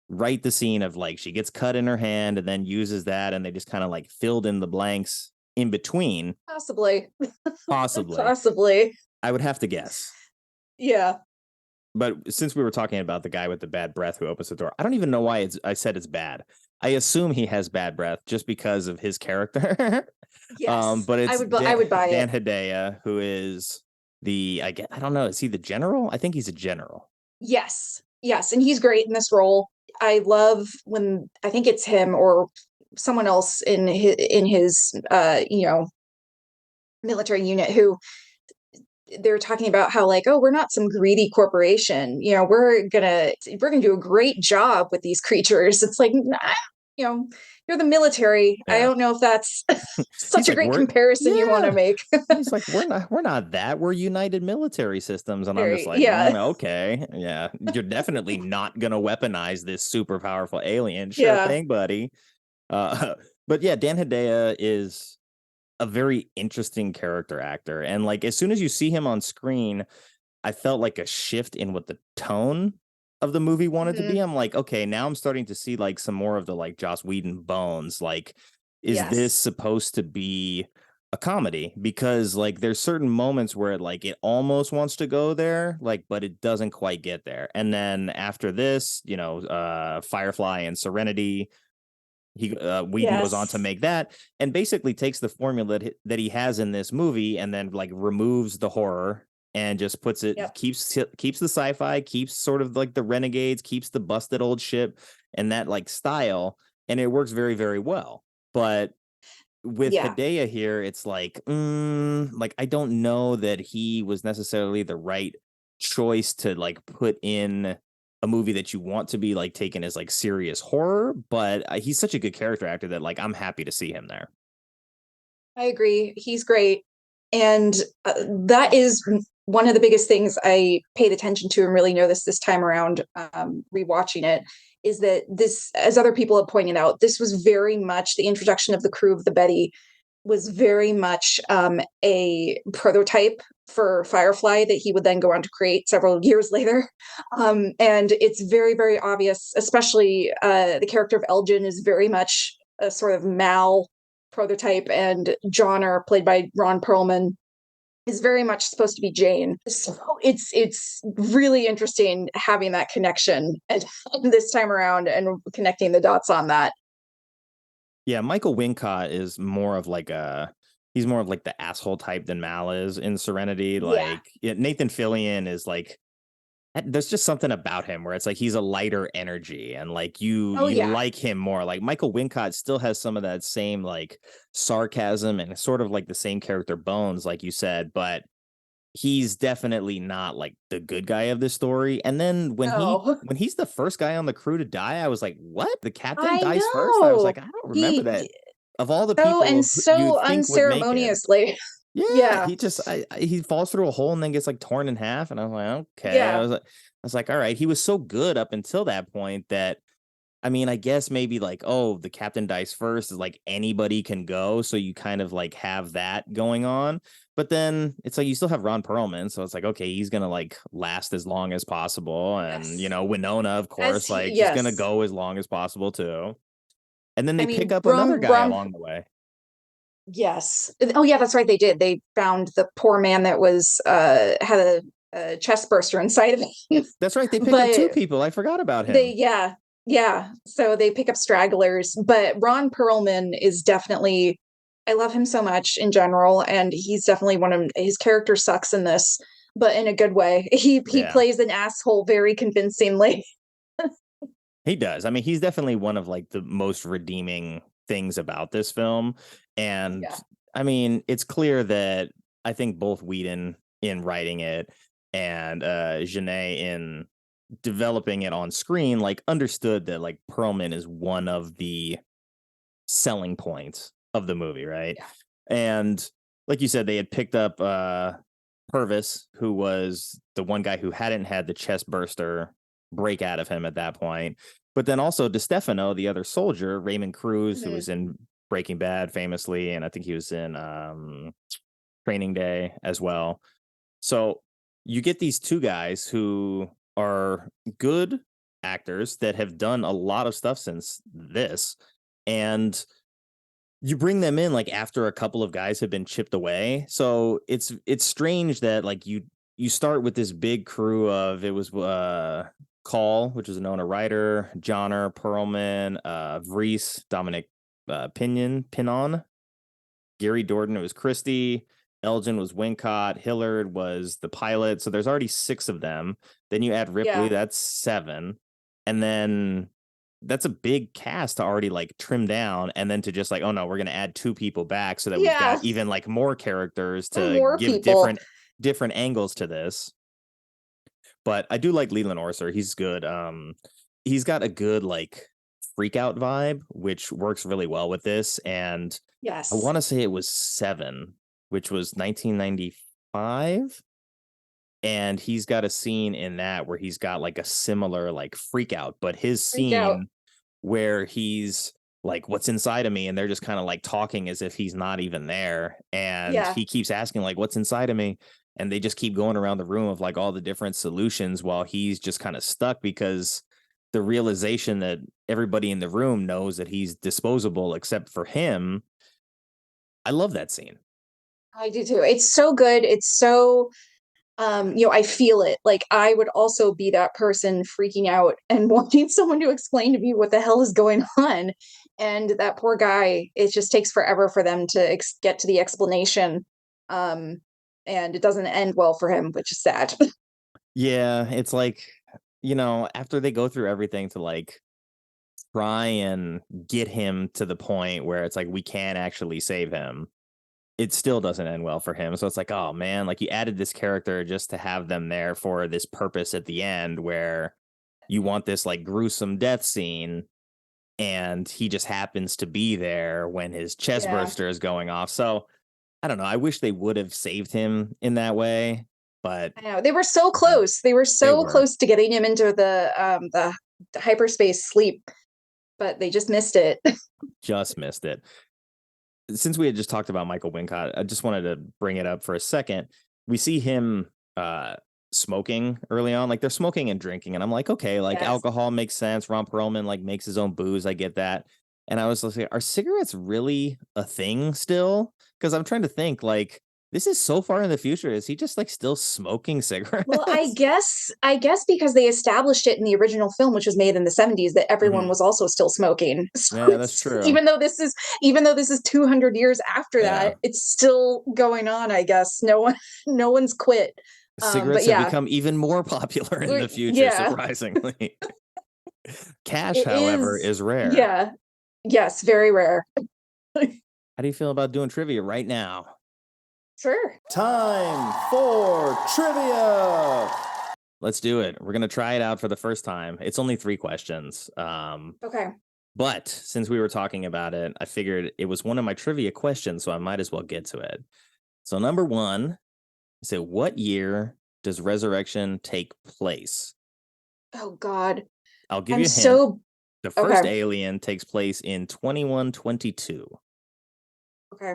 S2: write the scene of like she gets cut in her hand and then uses that, and they just kind of like filled in the blanks in between?
S3: Possibly.
S2: Possibly. I would have to guess.
S3: Yeah.
S2: But since we were talking about the guy with the bad breath who opens the door, I don't even know why I said it's bad. I assume he has bad breath just because of his character.
S3: Yes.
S2: But it's
S3: I would buy
S2: Dan
S3: it.
S2: Hedaya, who is I don't know, is he the general? I think he's a general.
S3: Yes. Yes. And he's great in this role. I love when, I think it's him or someone else in his military unit who they're talking about how like, oh, we're not some greedy corporation. You know, we're gonna do a great job with these creatures. It's like, you know, you're the military. Yeah. I don't know if that's such a great comparison you want to make.
S2: He's like, we're not that. We're United Military Systems. And I'm just like, okay. Yeah. You're definitely not going to weaponize this super powerful alien. Sure thing, buddy. But yeah, Dan Hedaya is a very interesting character actor. And like, as soon as you see him on screen, I felt like a shift in what the tone of the movie wanted to be. I'm like, okay, now I'm starting to see like some more of the like Joss Whedon bones. Like, is this supposed to be a comedy? Because like there's certain moments where it almost wants to go there, like, but it doesn't quite get there. And then after this, you know, Firefly and Serenity, Whedon goes on to make that and basically takes the formula that he has in this movie and then like removes the horror and just puts it, keeps the sci-fi, keeps sort of like the renegades, keeps the busted old ship and that like style. And it works very, very well. But with Hedaya here, it's like, I don't know that he was necessarily the right choice to like put in a movie that you want to be like taken as like serious horror, but he's such a good character actor that like I'm happy to see him there.
S3: I agree. He's great. And that is one of the biggest things I paid attention to and really noticed this time around, rewatching it, is that this, as other people have pointed out, this was very much the introduction of the crew of the Betty was very much a prototype for Firefly that he would then go on to create several years later. And it's very, very obvious, especially the character of Elgin is very much a sort of Mal prototype, and Johnner, played by Ron Perlman, is very much supposed to be Jane. So it's really interesting having that connection and this time around and connecting the dots on that.
S2: Yeah, Michael Wincott is more of like he's more of like the asshole type than Mal is in Serenity. Like Nathan Fillion is like, there's just something about him where it's like he's a lighter energy and like you like him more. Like Michael Wincott still has some of that same like sarcasm and sort of like the same character bones, like you said, but he's definitely not like the good guy of this story. And then when he's the first guy on the crew to die, I was like, what? The captain dies first? I was like, I don't remember that. Of all the people
S3: and so unceremoniously.
S2: Yeah, he falls through a hole and then gets like torn in half, and I was like, okay. I was like, all right. He was so good up until that point that, I mean, I guess maybe like, oh, the captain dies first is like anybody can go, so you kind of like have that going on. But then it's like you still have Ron Perlman, so it's like, okay, he's gonna like last as long as possible, and you know, Winona, of course, he's gonna go as long as possible too. And then they pick up another guy along the way.
S3: Yes. Oh, yeah, that's right. They did. They found the poor man that was had a chest burster inside of him.
S2: That's right. They picked up two people. I forgot about him.
S3: Yeah. So they pick up stragglers. But Ron Perlman is definitely, I love him so much in general, and he's definitely his character sucks in this, but in a good way. He plays an asshole very convincingly.
S2: He does. I mean, he's definitely one of like the most redeeming things about this film. And I mean, it's clear that I think both Whedon in writing it and Jeunet in developing it on screen, like understood that like Perlman is one of the selling points of the movie, right? Yeah. And like you said, they had picked up Purvis, who was the one guy who hadn't had the chest burster break out of him at that point. But then also DeStefano, the other soldier, Raymond Cruz, who was in Breaking Bad famously, and I think he was in Training Day as well. So you get these two guys who are good actors that have done a lot of stuff since this, and you bring them in like after a couple of guys have been chipped away. So it's strange that like you start with this big crew of, it was Call, which is Winona Ryder, Johnner, Perlman, Vries, Dominic Pinon, Gary Dordan, it was Christie, Elgin was Wincott, Hillard was the pilot. So there's already 6 of them. Then you add Ripley, that's 7. And then that's a big cast to already like trim down, and then to just like, oh no, we're going to add 2 people back so that we've got even like more characters to give different angles to this. But I do like Leland Orser. He's good. He's got a good like freak out vibe, which works really well with this. And I want to say it was 7, which was 1995. And he's got a scene in that where he's got like a similar like freak out, but his scene where he's like, what's inside of me? And they're just kind of like talking as if he's not even there. And he keeps asking like, what's inside of me? And they just keep going around the room of like all the different solutions while he's just kind of stuck, because the realization that everybody in the room knows that he's disposable except for him. I love that scene.
S3: I do too. It's so good. It's so, I feel it. Like I would also be that person freaking out and wanting someone to explain to me what the hell is going on. And that poor guy, it just takes forever for them to get to the explanation. And it doesn't end well for him, which is sad.
S2: Yeah, it's like, after they go through everything to like try and get him to the point where it's like we can actually save him, it still doesn't end well for him. So it's like, oh man, like you added this character just to have them there for this purpose at the end where you want this like gruesome death scene, and he just happens to be there when his chest burster is going off. So I don't know. I wish they would have saved him in that way, but
S3: I know they were so close. They were so close to getting him into the hyperspace sleep, but they just missed it.
S2: Just missed it. Since we had just talked about Michael Wincott, I just wanted to bring it up for a second. We see him smoking early on, like they're smoking and drinking, and I'm like, okay, like alcohol makes sense. Ron Perlman like makes his own booze. I get that. And I was like, are cigarettes really a thing still? Because I'm trying to think, like, this is so far in the future. Is he just like still smoking cigarettes?
S3: Well, I guess because they established it in the original film, which was made in the 70s, that everyone was also still smoking. So
S2: yeah, that's true.
S3: Even though this is 200 years after that, it's still going on. I guess no one's quit.
S2: Cigarettes have become even more popular in the future, surprisingly. Cash, however, is rare.
S3: Yeah. Yes, very rare.
S2: How do you feel about doing trivia right now?
S3: Sure.
S2: Time for trivia. Let's do it. We're going to try it out for the first time. It's only 3 questions.
S3: Okay.
S2: But since we were talking about it, I figured it was one of my trivia questions, so I might as well get to it. So number 1, so what year does Resurrection take place?
S3: Oh, God.
S2: I'll give you a hint. The first Alien takes place in 2122.
S3: Okay.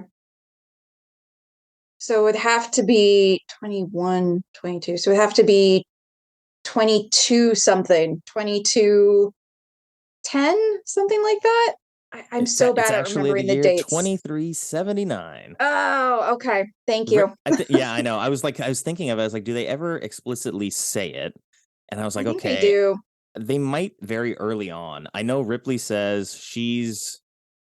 S3: So it would have to be 21, 22. So it would have to be 22 something, 2210, something like that. I'm so bad at remembering the dates.
S2: 2379.
S3: Oh, okay. Thank you.
S2: Yeah, I know. I was thinking of it. I was like, do they ever explicitly say it? And I was like,
S3: I think
S2: okay.
S3: they do.
S2: They might very early on. I know Ripley says she's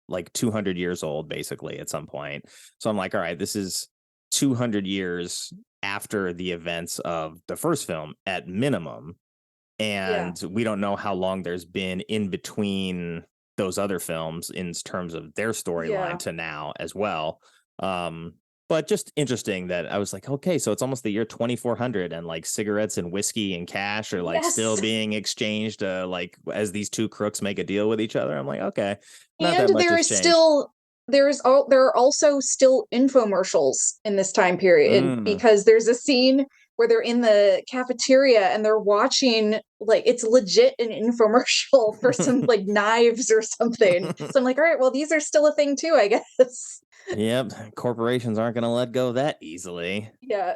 S2: like 200 years old, basically, at some point. So I'm like, all right, this is 200 years after the events of the first film at minimum. And we don't know how long there's been in between those other films in terms of their storyline to now as well. But just interesting that I was like, okay, so it's almost the year 2400 and like cigarettes and whiskey and cash are like still being exchanged like as these 2 crooks make a deal with each other. I'm like, okay.
S3: And there are also still infomercials in this time period because there's a scene where they're in the cafeteria and they're watching, like, it's legit an infomercial for some like knives or something. So I'm like, all right, well, these are still a thing too, I guess.
S2: Yep. Corporations aren't going to let go that easily.
S3: Yeah.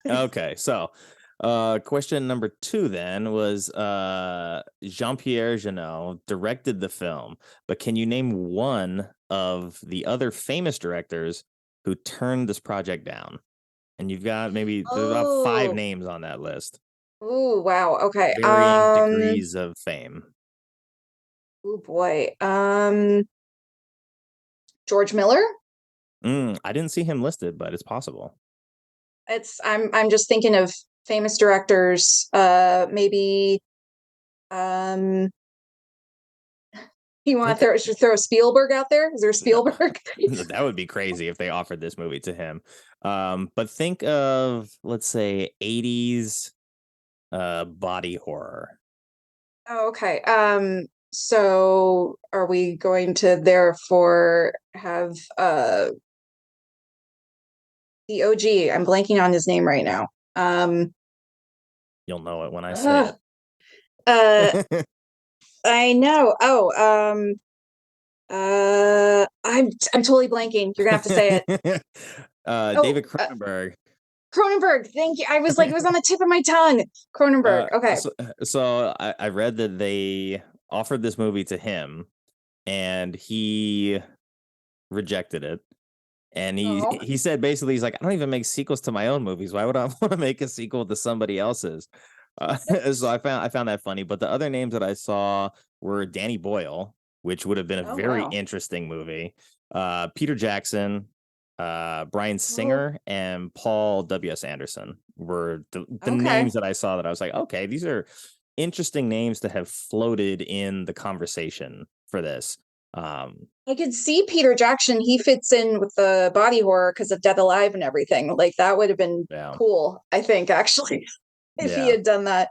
S2: Okay. So question number 2 then was Jean-Pierre Jeunet directed the film, but can you name one of the other famous directors who turned this project down? And you've got maybe about 5 names on that list.
S3: Oh, wow. Okay.
S2: Varying degrees of fame.
S3: Oh boy. George Miller?
S2: I didn't see him listed, but it's possible.
S3: I'm just thinking of famous directors. Maybe you want to throw Spielberg out there? Is there Spielberg?
S2: No. That would be crazy if they offered this movie to him. But think of, let's say, 80s body horror.
S3: Oh, okay. So are we going to therefore have the OG? I'm blanking on his name right now.
S2: You'll know it when I say
S3: it. I know. Oh, I'm totally blanking. You're gonna have to say it.
S2: David Cronenberg.
S3: Cronenberg. Thank you. I was like, it was on the tip of my tongue. Cronenberg. Okay.
S2: So I read that they offered this movie to him, and he rejected it. And he said basically, he's like, I don't even make sequels to my own movies. Why would I want to make a sequel to somebody else's? So I found that funny. But the other names that I saw were Danny Boyle, which would have been a very interesting movie. Peter Jackson, Bryan Singer, and Paul W.S. Anderson were the names that I saw that I was like, okay, these are interesting names that have floated in the conversation for this.
S3: I could see Peter Jackson. He fits in with the body horror because of Dead Alive and everything. Like that would have been cool, I think, actually, if he had done that.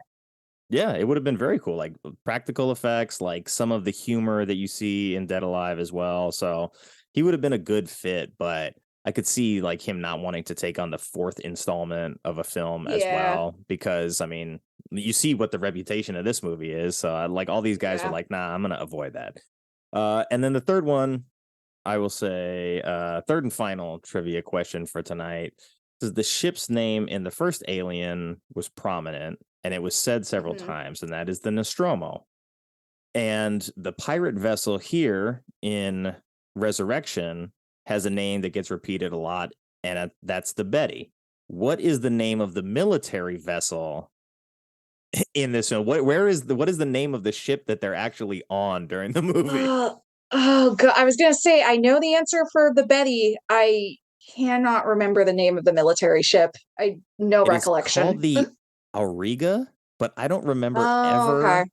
S2: Yeah, it would have been very cool. Like practical effects, like some of the humor that you see in Dead Alive as well. So he would have been a good fit, but I could see like him not wanting to take on the fourth installment of a film as
S3: Yeah.
S2: well, because I mean, you see what the reputation of this movie is. So like all these guys were
S3: Yeah.
S2: like, nah, I'm gonna avoid that. And then the third one, I will say, third and final trivia question for tonight. The ship's name in the first Alien was prominent, and it was said several times, and that is the Nostromo. And the pirate vessel here in Resurrection has a name that gets repeated a lot, and that's the Betty. What is the name of the military vessel in this film? What is the name of the ship that they're actually on during the movie?
S3: Oh God, I was gonna say I know the answer for the Betty. I cannot remember the name of the military ship. I no
S2: It is
S3: recollection.
S2: called the Auriga, but I don't remember
S3: Oh,
S2: ever
S3: okay.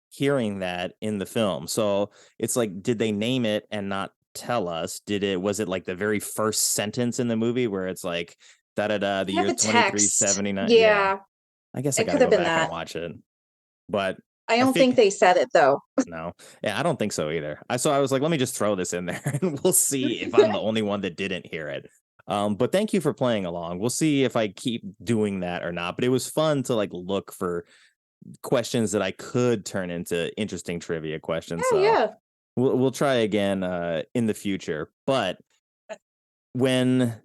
S2: hearing that in the film. So it's like, did they name it and not tell us? Was it like the very first sentence in the movie where it's like da da da the
S3: Yeah,
S2: year
S3: the text.
S2: 2379?
S3: Yeah,
S2: I guess I
S3: it
S2: gotta
S3: could have
S2: go
S3: been
S2: back and
S3: that.
S2: watch it. But
S3: I
S2: I
S3: don't think
S2: think
S3: they said it though.
S2: no. Yeah, I don't think so either. I was like, let me just throw this in there and we'll see if I'm the only one that didn't hear it. But thank you for playing along. We'll see if I keep doing that or not. But it was fun to like look for questions that I could turn into interesting trivia questions.
S3: Oh
S2: So
S3: yeah.
S2: we'll try again in the future. But when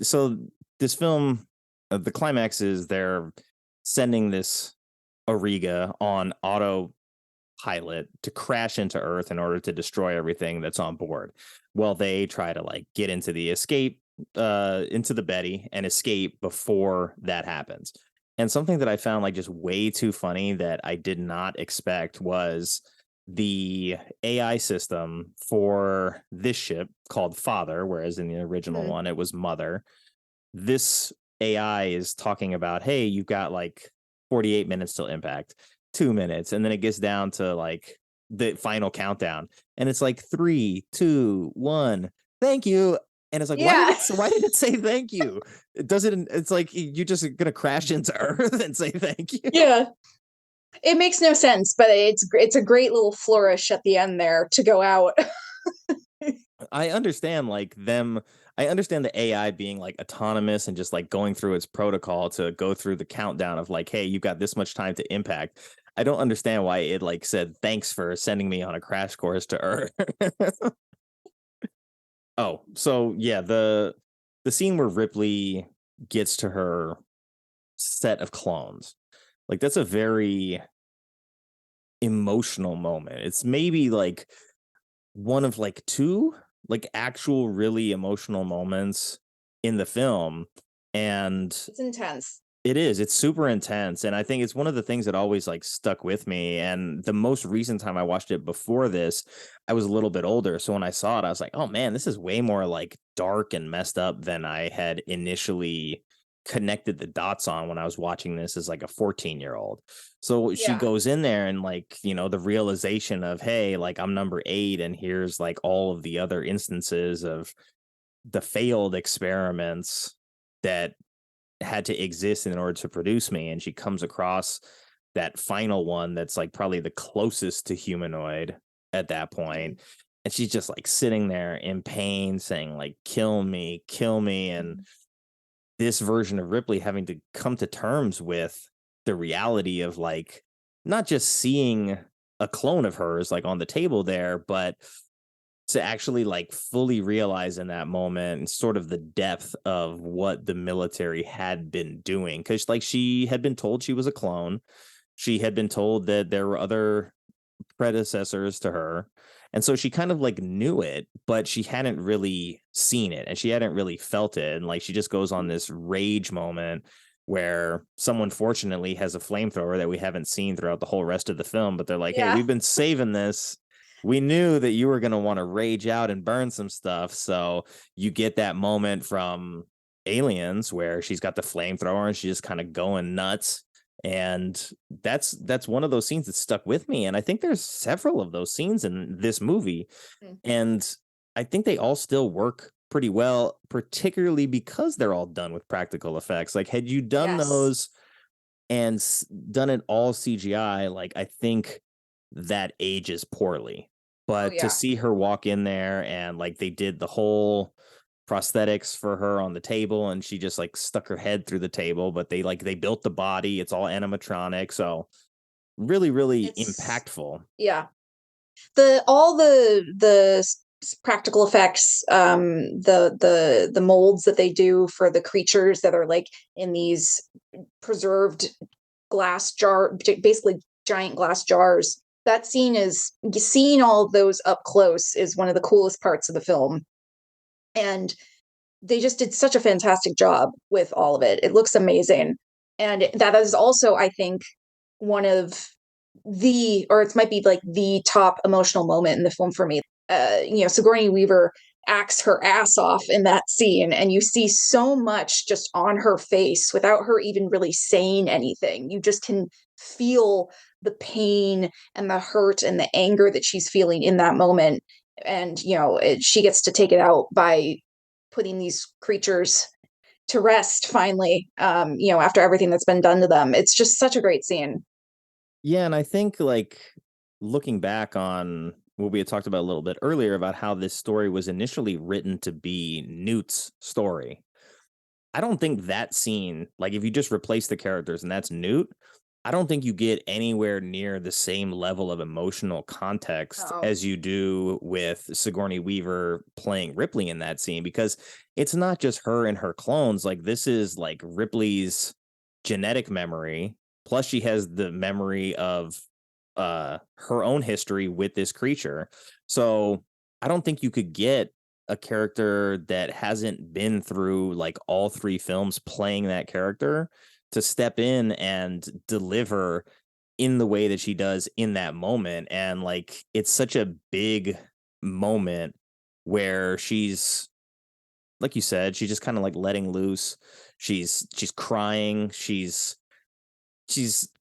S2: so this film, the climax is they're sending this Auriga on autopilot to crash into Earth in order to destroy everything that's on board. Well, they try to like get into the into the Betty and escape before that happens. And something that I found like just way too funny that I did not expect was the AI system for this ship called Father, whereas in the original one it was Mother. This AI is talking about, hey, you've got like 48 minutes till impact, 2 minutes, and then it gets down to like the final countdown, and it's like 3, 2, 1, thank you. And it's like,
S3: Yeah.
S2: why did it say thank you? It doesn't. It's like you just gonna crash into Earth and say thank you.
S3: Yeah. It makes no sense, but it's a great little flourish at the end there to go out.
S2: I understand I understand the AI being like autonomous and just like going through its protocol to go through the countdown of like, hey, you've got this much time to impact. I don't understand why it like said thanks for sending me on a crash course to Earth. Oh, so yeah, the scene where Ripley gets to her set of clones, like that's a very emotional moment. It's maybe like one of like two like actual really emotional moments in the film, and
S3: It's intense.
S2: it's super intense, and I think it's one of the things that always like stuck with me. And the most recent time I watched it before this, I was a little bit older, so when I saw it I was like, oh man, this is way more like dark and messed up than I had initially connected the dots on when I was watching this as like a 14-year-old. So she
S3: Yeah.
S2: goes in there and like, the realization of, hey, like I'm number 8 and here's like all of the other instances of the failed experiments that had to exist in order to produce me. And she comes across that final one that's like probably the closest to humanoid at that point. And she's just like sitting there in pain saying like, kill me. And this version of Ripley having to come to terms with the reality of like not just seeing a clone of hers like on the table there, but to actually like fully realize in that moment and sort of the depth of what the military had been doing. Because like she had been told she was a clone. She had been told that there were other predecessors to her. And so she kind of like knew it, but she hadn't really seen it and she hadn't really felt it. And like she just goes on this rage moment where someone fortunately has a flamethrower that we haven't seen throughout the whole rest of the film. But they're like, hey, we've been saving this. We knew that you were going to want to rage out and burn some stuff. So you get that moment from Aliens where she's got the flamethrower and she's just kind of going nuts. And that's one of those scenes that stuck with me. And I think there's several of those scenes in this movie. And I think they all still work pretty well, particularly because they're all done with practical effects. Like had you done those and done it all CGI, like I think that ages poorly. But to see her walk in there and like they did the whole prosthetics for her on the table, and she just like stuck her head through the table, but they built the body. It's all animatronic. So really, really impactful.
S3: Yeah. Practical effects, the molds that they do for the creatures that are like in these preserved glass jar, basically giant glass jars. That scene is seeing all of those up close is one of the coolest parts of the film. And they just did such a fantastic job with all of it. It looks amazing. And that is also, I think, one of it might be like the top emotional moment in the film for me. Sigourney Weaver acts her ass off in that scene, and you see so much just on her face without her even really saying anything. You just can feel the pain and the hurt and the anger that she's feeling in that moment. And, she gets to take it out by putting these creatures to rest finally, after everything that's been done to them. It's just such a great scene.
S2: Yeah, and I think like looking back on what we had talked about a little bit earlier about how this story was initially written to be Newt's story. I don't think that scene, like if you just replace the characters and that's Newt, I don't think you get anywhere near the same level of emotional context as you do with Sigourney Weaver playing Ripley in that scene, because it's not just her and her clones. Like this is like Ripley's genetic memory. Plus she has the memory of her own history with this creature. So I don't think you could get a character that hasn't been through like all three films playing that character to step in and deliver in the way that she does in that moment. And like, it's such a big moment where she's, like you said, she's just kind of like letting loose. She's crying. She's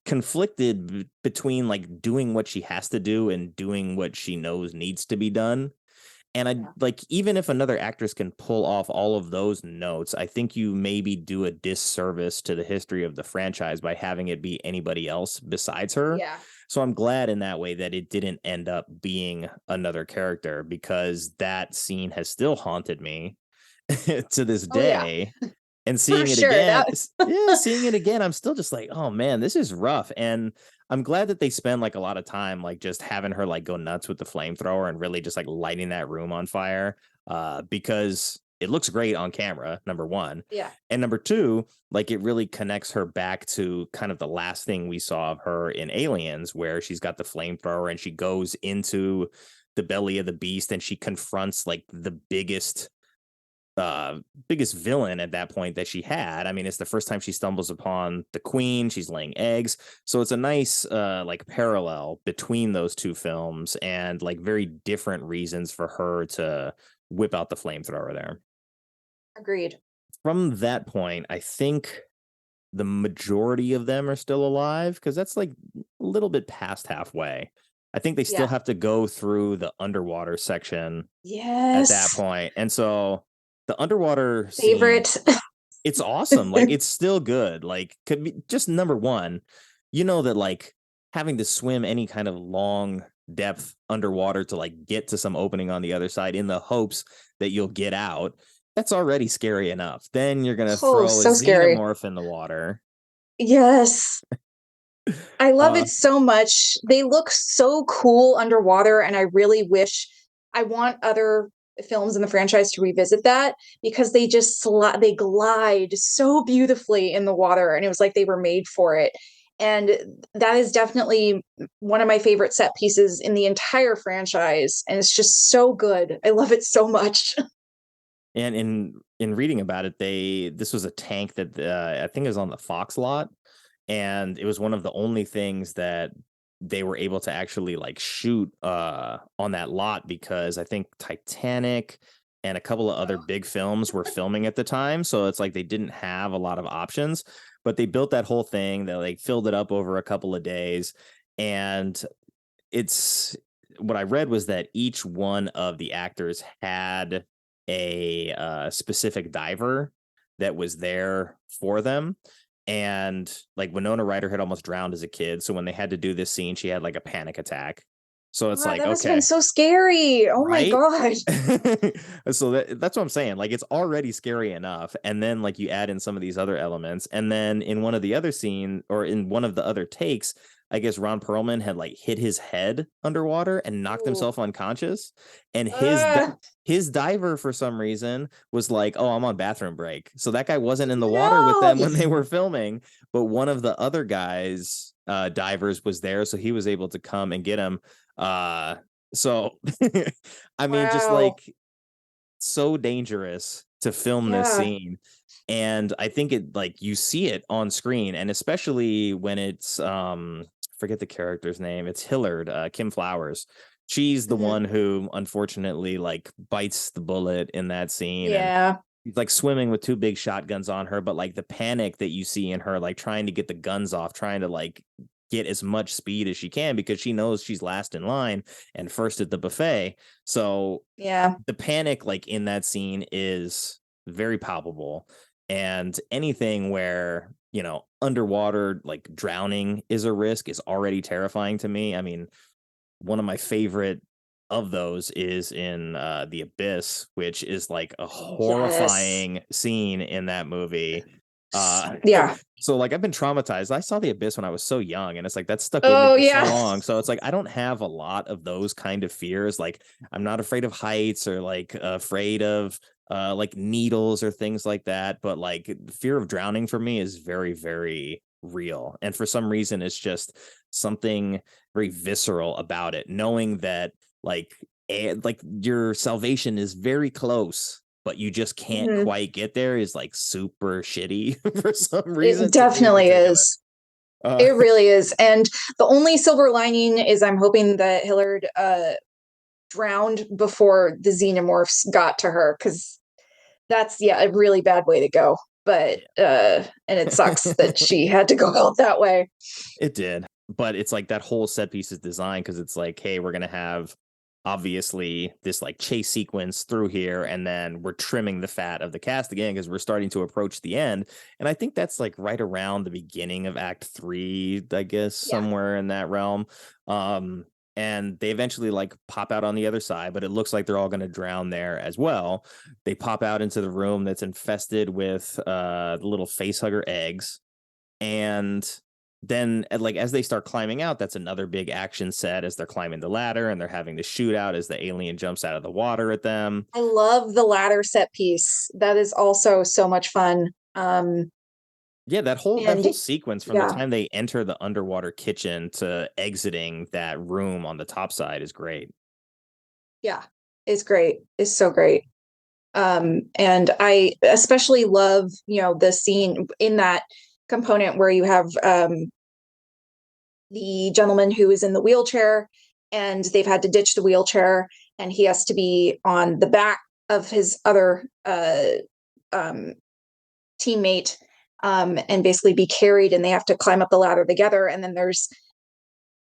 S2: conflicted between like doing what she has to do and doing what she knows needs to be done. And like, even if another actress can pull off all of those notes, I think you maybe do a disservice to the history of the franchise by having it be anybody else besides her.
S3: Yeah.
S2: So I'm glad in that way that it didn't end up being another character, because that scene has still haunted me to this day. Yeah. And seeing it again, seeing it again, I'm still just like, oh man, this is rough. And I'm glad that they spend like a lot of time, like just having her like go nuts with the flamethrower and really just like lighting that room on fire, because it looks great on camera, number one.
S3: Yeah.
S2: And number two, like it really connects her back to kind of the last thing we saw of her in Aliens, where she's got the flamethrower and she goes into the belly of the beast and she confronts like the biggest villain at that point that she had. I mean, it's the first time she stumbles upon the queen. She's laying eggs. So it's a nice like parallel between those two films, and like very different reasons for her to whip out the flamethrower there.
S3: Agreed.
S2: From that point, I think the majority of them are still alive, because that's like a little bit past halfway. I think they still have to go through the underwater section at that point. And so the underwater
S3: favorite
S2: scene, it's awesome. Like it's still good. Like could be just number one, that like having to swim any kind of long depth underwater to like get to some opening on the other side in the hopes that you'll get out. That's already scary enough. Then you're going to throw a xenomorph in the water.
S3: Yes. I love it so much. They look so cool underwater. And I really wish, I want other films in the franchise to revisit that, because they just they glide so beautifully in the water, and it was like they were made for it. And that is definitely one of my favorite set pieces in the entire franchise, and it's just so good. I love it so much.
S2: And in reading about it, this was a tank that I think is on the Fox lot, and it was one of the only things that they were able to actually like shoot on that lot, because I think Titanic and a couple of other big films were filming at the time. So it's like they didn't have a lot of options, but they built that whole thing. They like filled it up over a couple of days. And what I read was that each one of the actors had a specific diver that was there for them. And like Winona Ryder had almost drowned as a kid. So when they had to do this scene, she had like a panic attack. So it's
S3: Wow,
S2: like,
S3: that must have been
S2: okay,
S3: so scary. Oh my
S2: right?
S3: God.
S2: So that's what I'm saying. Like, it's already scary enough. And then like you add in some of these other elements. And then in one of the other scene, or in one of the other takes, I guess Ron Perlman had like hit his head underwater and knocked
S3: Ooh.
S2: himself unconscious. And
S3: Uh,
S2: his diver, for some reason, was like, oh, I'm on bathroom break. So that guy wasn't in the water with
S3: no.
S2: them when they were filming. But one of the other guys, divers, was there. So he was able to come and get him. So I mean, just
S3: Wow.
S2: like, so dangerous to film this
S3: Yeah.
S2: scene. And I think it, like, you see it on screen, and especially when it's forget the character's name, it's Hillard, Kim Flowers. She's the
S3: Mhm.
S2: one who unfortunately like bites the bullet in that scene, and
S3: Yeah.
S2: he's like swimming with two big shotguns on her, but like the panic that you see in her, like trying to get the guns off, trying to like get as much speed as she can, because she knows she's last in line and first at the buffet. So
S3: Yeah.
S2: the panic like in that scene is very palpable. And anything where, you know, underwater like drowning is a risk is already terrifying to me. I mean, one of my favorite of those is in The Abyss, which is like a horrifying scene in that movie.
S3: Yeah.
S2: So like, I've been traumatized. I saw The Abyss when I was so young, and it's like that stuck with me
S3: Oh
S2: for so
S3: yeah.
S2: long. So it's like I don't have a lot of those kind of fears. Like, I'm not afraid of heights or like afraid of like needles or things like that. But like, fear of drowning for me is very, very real. And for some reason, it's just something very visceral about it, knowing that like your salvation is very close, but you just can't
S3: Mhm.
S2: quite get there, is like super shitty for some reason.
S3: It
S2: To me in
S3: definitely
S2: particular.
S3: is. It really is. And the only silver lining is I'm hoping that Hillard drowned before the xenomorphs got to her, because that's a really bad way to go. But and it sucks that she had to go out that way.
S2: It did. But it's like that whole set piece is designed because it's like, hey, we're gonna have obviously this like chase sequence through here, and then we're trimming the fat of the cast again because we're starting to approach the end. And I think that's like right around the beginning of Act 3, I guess, somewhere in that realm. And they eventually like pop out on the other side, but it looks like they're all going to drown there as well. They pop out into the room that's infested with little facehugger eggs. And then like as they start climbing out, that's another big action set as they're climbing the ladder, and they're having the shootout as the alien jumps out of the water at them.
S3: I love the ladder set piece. That is also so much fun.
S2: Yeah, that whole sequence from the
S3: yeah.
S2: time they enter the underwater kitchen to exiting that room on the top side is great.
S3: Yeah, it's great. It's so great. And I especially love, the scene in that component where you have the gentleman who is in the wheelchair, and they've had to ditch the wheelchair, and he has to be on the back of his other teammate, and basically be carried, and they have to climb up the ladder together. And then there's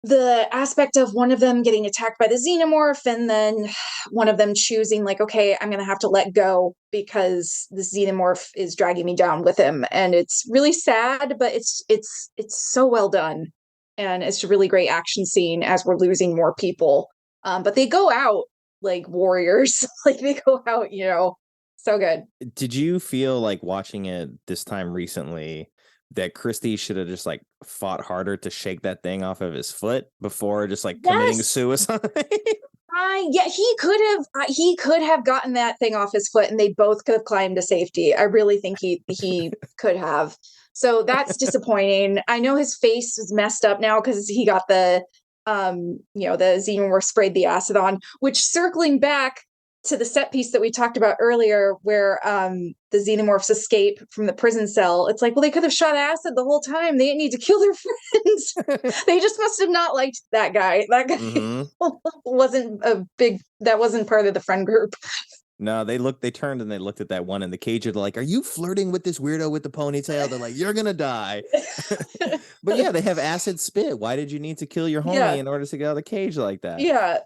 S3: the aspect of one of them getting attacked by the xenomorph, and then one of them choosing like, okay, I'm going to have to let go because the xenomorph is dragging me down with him. And it's really sad, but it's so well done. And it's a really great action scene as we're losing more people. But they go out like warriors, like they go out, so good.
S2: Did you feel like watching it this time recently that Christie should have just like fought harder to shake that thing off of his foot before just like committing suicide?
S3: Yeah, he could have gotten that thing off his foot, and they both could have climbed to safety. I really think he could have. So that's disappointing. I know his face is messed up now because he got the the xenomorph sprayed the acid on, which, circling back to the set piece that we talked about earlier, where the xenomorphs escape from the prison cell. It's like, well, they could have shot acid the whole time. They didn't need to kill their friends. They just must have not liked that guy. That guy wasn't part of the friend group.
S2: No, they turned and they looked at that one in the cage. They're like, are you flirting with this weirdo with the ponytail? They're like, you're gonna die. But yeah, they have acid spit. Why did you need to kill your homie in order to get out of the cage like that?
S3: Yeah.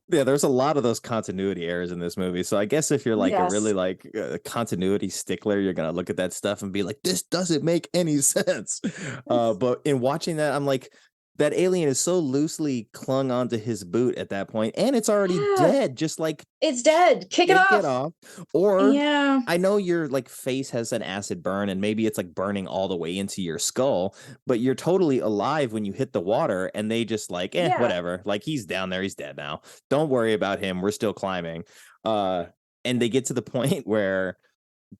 S2: Yeah, there's a lot of those continuity errors in this movie. So I guess if you're like a really like continuity stickler, you're gonna look at that stuff and be like, this doesn't make any sense. But in watching that, I'm like, that alien is so loosely clung onto his boot at that point, and it's already dead. Just like,
S3: it's dead. Kick it off.
S2: Or
S3: Yeah.
S2: I know your like face has an acid burn, and maybe it's like burning all the way into your skull, but you're totally alive when you hit the water, and they just like, whatever. Like, he's down there, he's dead now. Don't worry about him. We're still climbing. And they get to the point where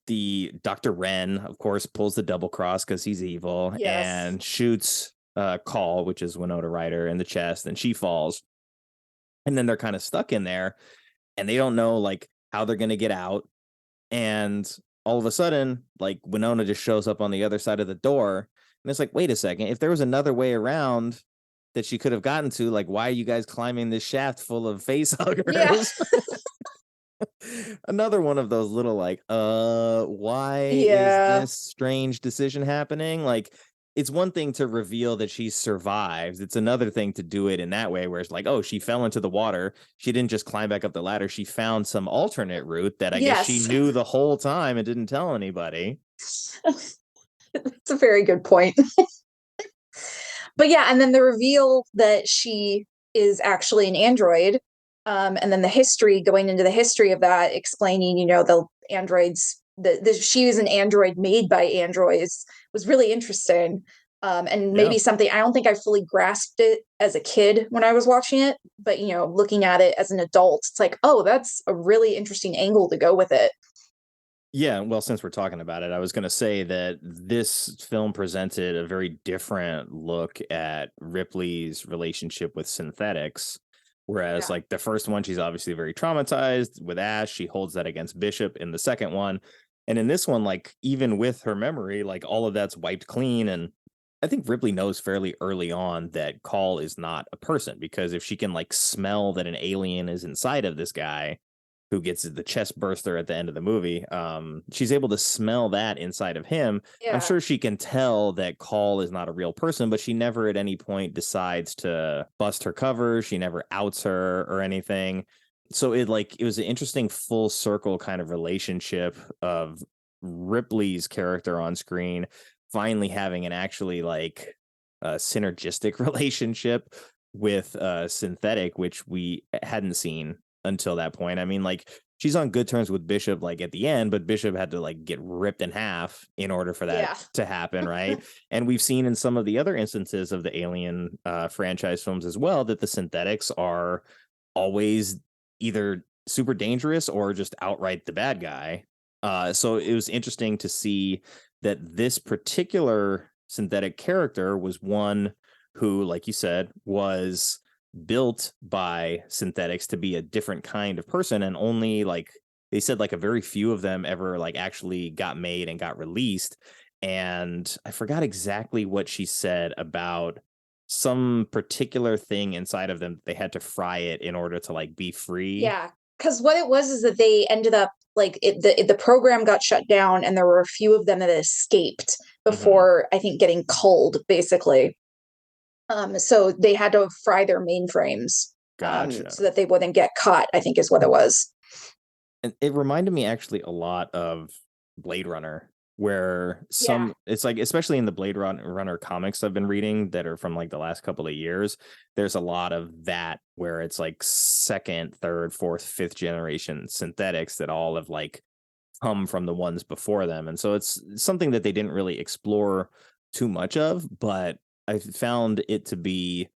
S2: the Dr. Wren, of course, pulls the double cross because he's evil and shoots Call, which is Winona Ryder, in the chest, and she falls. And then they're kind of stuck in there, and they don't know like how they're gonna get out. And all of a sudden, like, Winona just shows up on the other side of the door, and it's like, wait a second, if there was another way around that she could have gotten to, like, why are you guys climbing this shaft full of face huggers? Another one of those little like, why is this strange decision happening? Like, it's one thing to reveal that she survives. It's another thing to do it in that way, where it's like, oh, she fell into the water. She didn't just climb back up the ladder. She found some alternate route that I guess she knew the whole time and didn't tell anybody.
S3: That's a very good point. But yeah, and then the reveal that she is actually an android. And then going into the history of that, explaining, you know, the androids, she is an android made by androids, was really interesting. And maybe something, I don't think I fully grasped it as a kid when I was watching it, but, you know, looking at it as an adult, it's like, oh, that's a really interesting angle to go with it.
S2: Yeah, well, since we're talking about it, I was going to say that this film presented a very different look at Ripley's relationship with synthetics. Whereas like the first one, she's obviously very traumatized with Ash. She holds that against Bishop in the second one. And in this one, like, even with her memory, like, all of that's wiped clean. And I think Ripley knows fairly early on that Call is not a person, because if she can like smell that an alien is inside of this guy who gets the chest burster at the end of the movie, she's able to smell that inside of him. I'm sure she can tell that Call is not a real person, but she never at any point decides to bust her cover. She never outs her or anything. So it was an interesting full circle kind of relationship of Ripley's character on screen finally having an actually like synergistic relationship with synthetic, which we hadn't seen until that point. I mean, like, she's on good terms with Bishop like at the end, but Bishop had to like get ripped in half in order for that to happen, right? And we've seen in some of the other instances of the Alien franchise films as well that the synthetics are always either super dangerous or just outright the bad guy. So it was interesting to see that this particular synthetic character was one who, like you said, was built by synthetics to be a different kind of person, and only like they said like a very few of them ever like actually got made and got released. And I forgot exactly what she said about some particular thing inside of them. They had to fry it in order to like be free.
S3: Yeah, because what it was is that they ended up like the program got shut down, and there were a few of them that escaped before I think getting culled, basically. So they had to fry their mainframes so that they wouldn't get caught, I think is what it was.
S2: And it reminded me actually a lot of Blade Runner, where it's like, especially in the Blade Runner comics I've been reading that are from like the last couple of years, there's a lot of that where it's like second, third, fourth, fifth generation synthetics that all have like come from the ones before them. And so it's something that they didn't really explore too much of, but I found it to be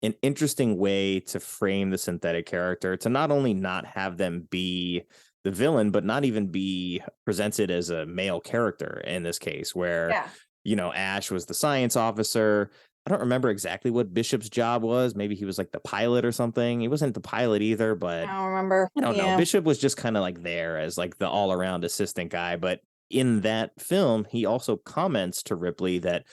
S2: an interesting way to frame the synthetic character, to not only not have them be the villain, but not even be presented as a male character in this case, where, you know, Ash was the science officer. I don't remember exactly what Bishop's job was. Maybe he was like the pilot or something. He wasn't the pilot either, but
S3: I don't remember.
S2: I don't know. Bishop was just kind of like there as like the all around assistant guy. But in that film, he also comments to Ripley that,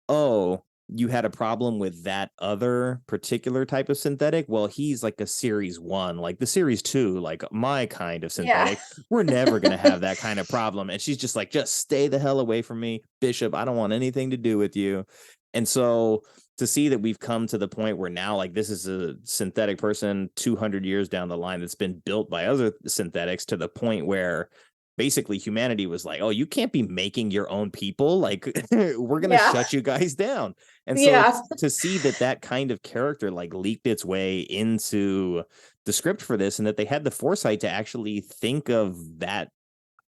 S2: oh, you had a problem with that other particular type of synthetic. Well, he's like a series 1, like the series 2, like my kind of synthetic. We're never going to have that kind of problem. And she's just like, just stay the hell away from me, Bishop. I don't want anything to do with you. And so to see that we've come to the point where now, like, this is a synthetic person 200 years down the line that's been built by other synthetics, to the point where basically humanity was like, oh, you can't be making your own people. Like, we're going to shut you guys down. And so to see that kind of character like leaked its way into the script for this, and that they had the foresight to actually think of that,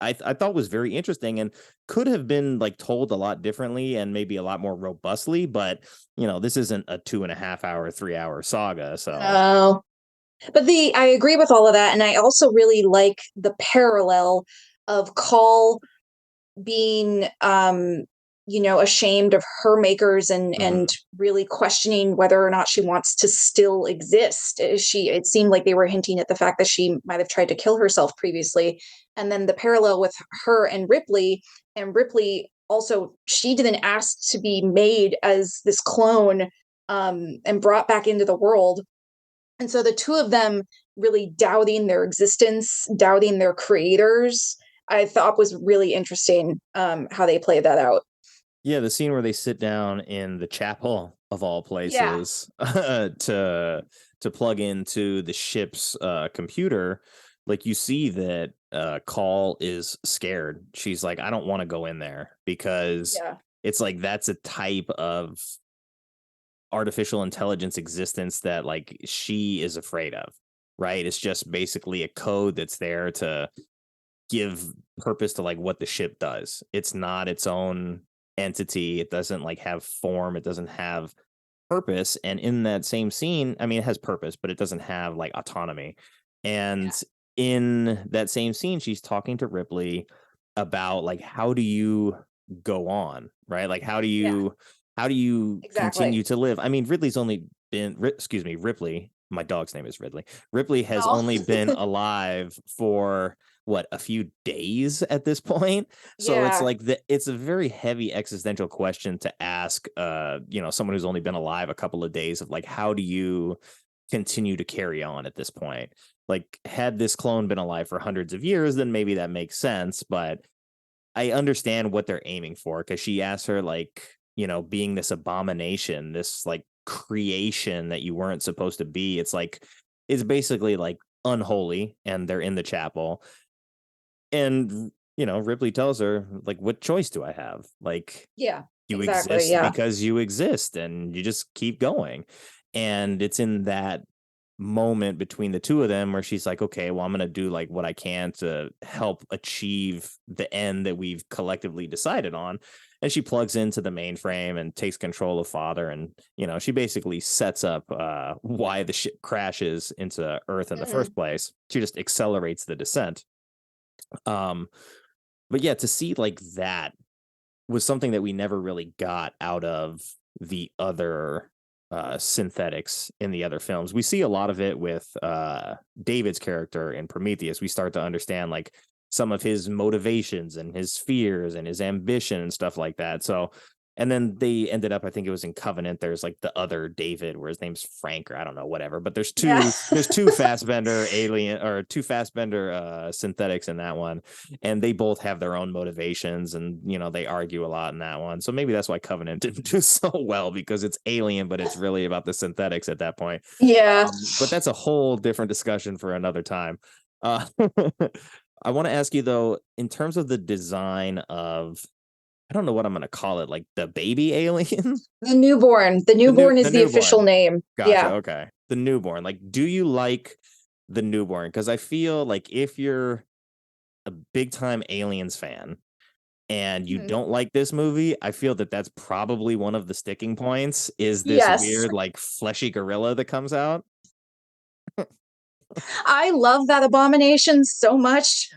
S2: I thought was very interesting, and could have been like told a lot differently and maybe a lot more robustly. But, this isn't a 2.5 hour, 3 hour saga. So,
S3: but I agree with all of that. And I also really like the parallel of Call being, ashamed of her makers and really questioning whether or not she wants to still exist. It seemed like they were hinting at the fact that she might have tried to kill herself previously. And then the parallel with her and Ripley also, she didn't ask to be made as this clone, and brought back into the world. And so the two of them really doubting their existence, doubting their creators, I thought was really interesting, how they played that out.
S2: Yeah, the scene where they sit down in the chapel of all places to plug into the ship's computer, like you see that Call is scared. She's like, I don't want to go in there, because it's like that's a type of artificial intelligence existence that like she is afraid of, right? It's just basically a code that's there to give purpose to like what the ship does. It's not its own entity. It doesn't like have form. It doesn't have purpose. And in that same scene, I mean, it has purpose, but it doesn't have like autonomy. And in that same scene, she's talking to Ripley about like, how do you go on, right? Like, how do you continue to live? I mean, Ripley, my dog's name is Ridley. Ripley has only been alive for a few days at this point. So it's like it's a very heavy existential question to ask, someone who's only been alive a couple of days, of like, how do you continue to carry on at this point? Like, had this clone been alive for hundreds of years, then maybe that makes sense. But I understand what they're aiming for, because she asks her, like, being this abomination, this like creation that you weren't supposed to be. It's like, it's basically like unholy, and they're in the chapel. And, Ripley tells her, like, what choice do I have? Like, you exist because you exist, and you just keep going. And it's in that moment between the two of them where she's like, okay, well, I'm going to do like what I can to help achieve the end that we've collectively decided on. And she plugs into the mainframe and takes control of Father. And, she basically sets up why the ship crashes into Earth in the first place. She just accelerates the descent. But yeah, to see like that was something that we never really got out of the other synthetics in the other films. We see a lot of it with David's character in Prometheus. We start to understand like some of his motivations and his fears and his ambition and stuff like that. So, and then they ended up, I think it was in Covenant, there's like the other David where his name's Frank, or I don't know, whatever. But there's two Fassbender synthetics in that one. And they both have their own motivations, and, they argue a lot in that one. So maybe that's why Covenant didn't do so well, because it's Alien, but it's really about the synthetics at that point.
S3: Yeah.
S2: But that's a whole different discussion for another time. I want to ask you, though, in terms of the design of, I don't know what I'm going to call it, like the baby alien?
S3: The newborn. The newborn is the official name.
S2: Gotcha,
S3: yeah.
S2: Okay. The newborn. Like, do you like the newborn? Because I feel like if you're a big time Aliens fan and you don't like this movie, I feel that that's probably one of the sticking points, is this weird, like, fleshy gorilla that comes out.
S3: I love that abomination so much.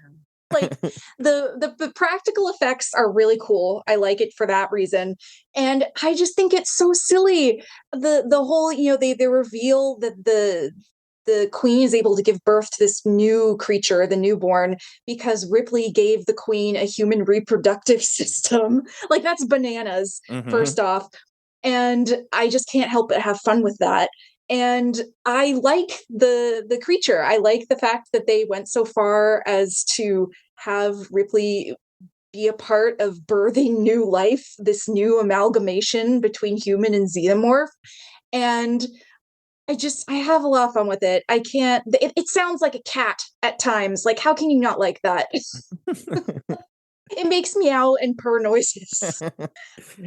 S3: Like the practical effects are really cool. I like it for that reason. And I just think it's so silly. The whole, they reveal that the queen is able to give birth to this new creature, the newborn, because Ripley gave the queen a human reproductive system. Like, that's bananas, first off. And I just can't help but have fun with that. And I like the creature. I like the fact that they went so far as to have Ripley be a part of birthing new life, this new amalgamation between human and xenomorph. And I have a lot of fun with it. I can't, it sounds like a cat at times. Like, how can you not like that? It makes meow and purr noises.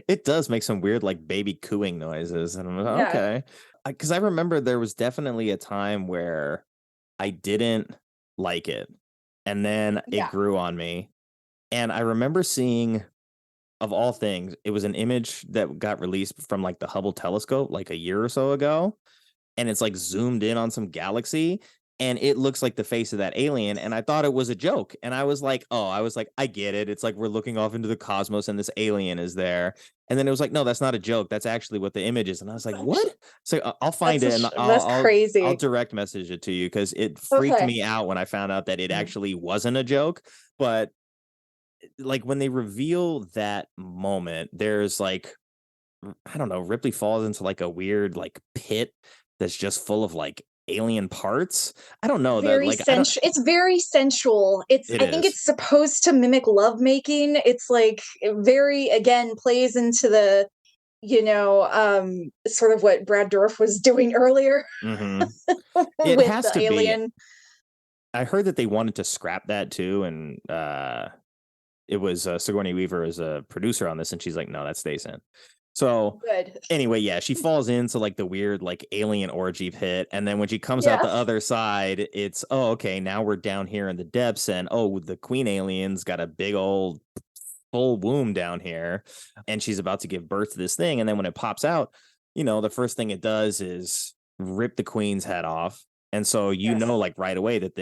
S2: It does make some weird like baby cooing noises, and I'm like,
S3: Yeah.
S2: okay, because I remember there was definitely a time where I didn't like it, and then it
S3: Yeah.
S2: grew on me, and I remember seeing, of all things, it was an image that got released from like the Hubble telescope like a year or so ago, and it's like zoomed in on some galaxy, and it looks like the face of that alien, and I thought it was a joke, and I was like, I get it, it's like we're looking off into the cosmos and this alien is there, and then it was like, no, that's not a joke, that's actually what the image is, and I was like, what? So I'll find it, and
S3: That's crazy.
S2: I'll direct message it to you, because it freaked
S3: Okay.
S2: me out when I found out that it actually wasn't a joke. But like when they reveal that moment, there's like, I don't know, Ripley falls into like a weird like pit that's just full of like alien parts. I don't know that, like,
S3: It's very sensual. I think it's supposed to mimic lovemaking. It's like very, again, plays into the, sort of what Brad Dourif was doing earlier.
S2: Mm-hmm. It
S3: with
S2: has
S3: the
S2: to
S3: alien.
S2: be. I heard that they wanted to scrap that too, and it was Sigourney Weaver as a producer on this, and she's like, no, that stays in. So
S3: Good.
S2: Anyway, yeah, she falls into like the weird like alien orgy pit, and then when she comes out the other side, it's, oh, okay, now we're down here in the depths, and oh, the queen alien's got a big old full womb down here, and she's about to give birth to this thing, and then when it pops out, the first thing it does is rip the queen's head off. And so like right away that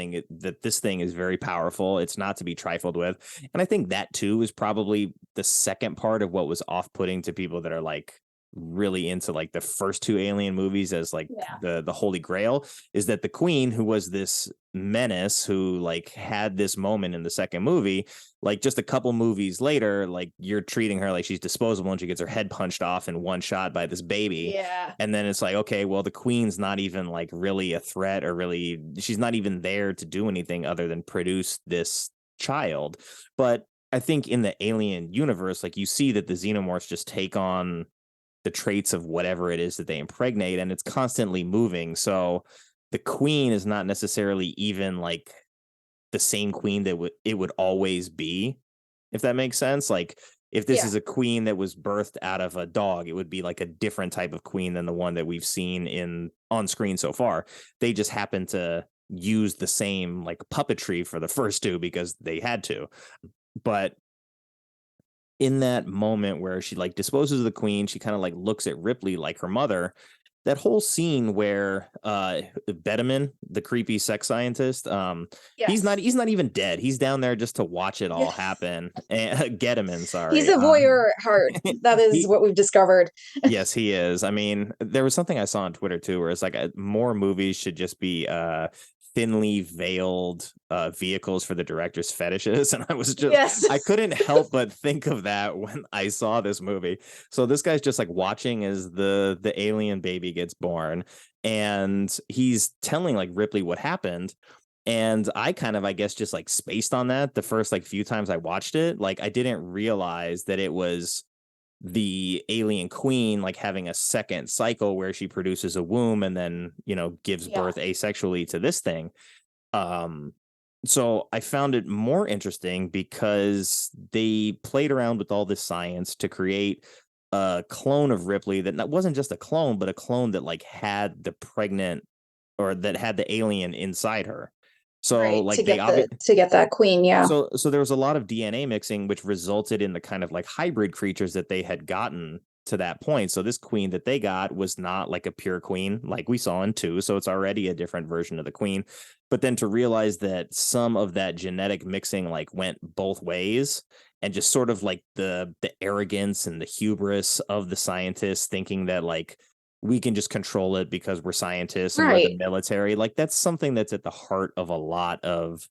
S2: this thing is very powerful. It's not to be trifled with. And I think that too is probably the second part of what was off-putting to people that are like really into like the first two Alien movies as like the Holy Grail, is that the queen, who was this menace who like had this moment in the second movie, like just a couple movies later, like you're treating her like she's disposable, and she gets her head punched off in one shot by this baby.
S3: Yeah.
S2: And then it's like, okay, well, the queen's not even like really a threat, or really she's not even there to do anything other than produce this child. But I think in the Alien universe, like you see that the xenomorphs just take on the traits of whatever it is that they impregnate, and it's constantly moving. So the queen is not necessarily even like the same queen that it would always be, if that makes sense. Like if this is a queen that was birthed out of a dog, it would be like a different type of queen than the one that we've seen on screen so far. They just happen to use the same like puppetry for the first two because they had to. But in that moment where she like disposes of the queen, she kind of like looks at Ripley like her mother. That whole scene where Bedeman, the creepy sex scientist, he's not even dead. He's down there just to watch it all happen. Gedeman, sorry.
S3: He's a voyeur at heart. That is what we've discovered.
S2: Yes, he is. I mean, there was something I saw on Twitter too, where it's like more movies should just be thinly veiled vehicles for the director's fetishes, and I was just I couldn't help but think of that when I saw this movie. So this guy's just like watching as the alien baby gets born, and he's telling like Ripley what happened. And I kind of, I guess, just like spaced on that the first like few times I watched it. Like I didn't realize that it was the alien queen like having a second cycle where she produces a womb and then gives birth asexually to this thing. So I found it more interesting because they played around with all this science to create a clone of Ripley that wasn't just a clone, but a clone that like had the pregnant, or that had the alien inside her. So like
S3: to get that queen,
S2: So there was a lot of DNA mixing, which resulted in the kind of like hybrid creatures that they had gotten to that point. So this queen that they got was not like a pure queen like we saw in 2. So it's already a different version of the queen. But then to realize that some of that genetic mixing like went both ways, and just sort of like the arrogance and the hubris of the scientists thinking that like we can just control it because we're scientists and we're the military. Like that's something that's at the heart of a lot of,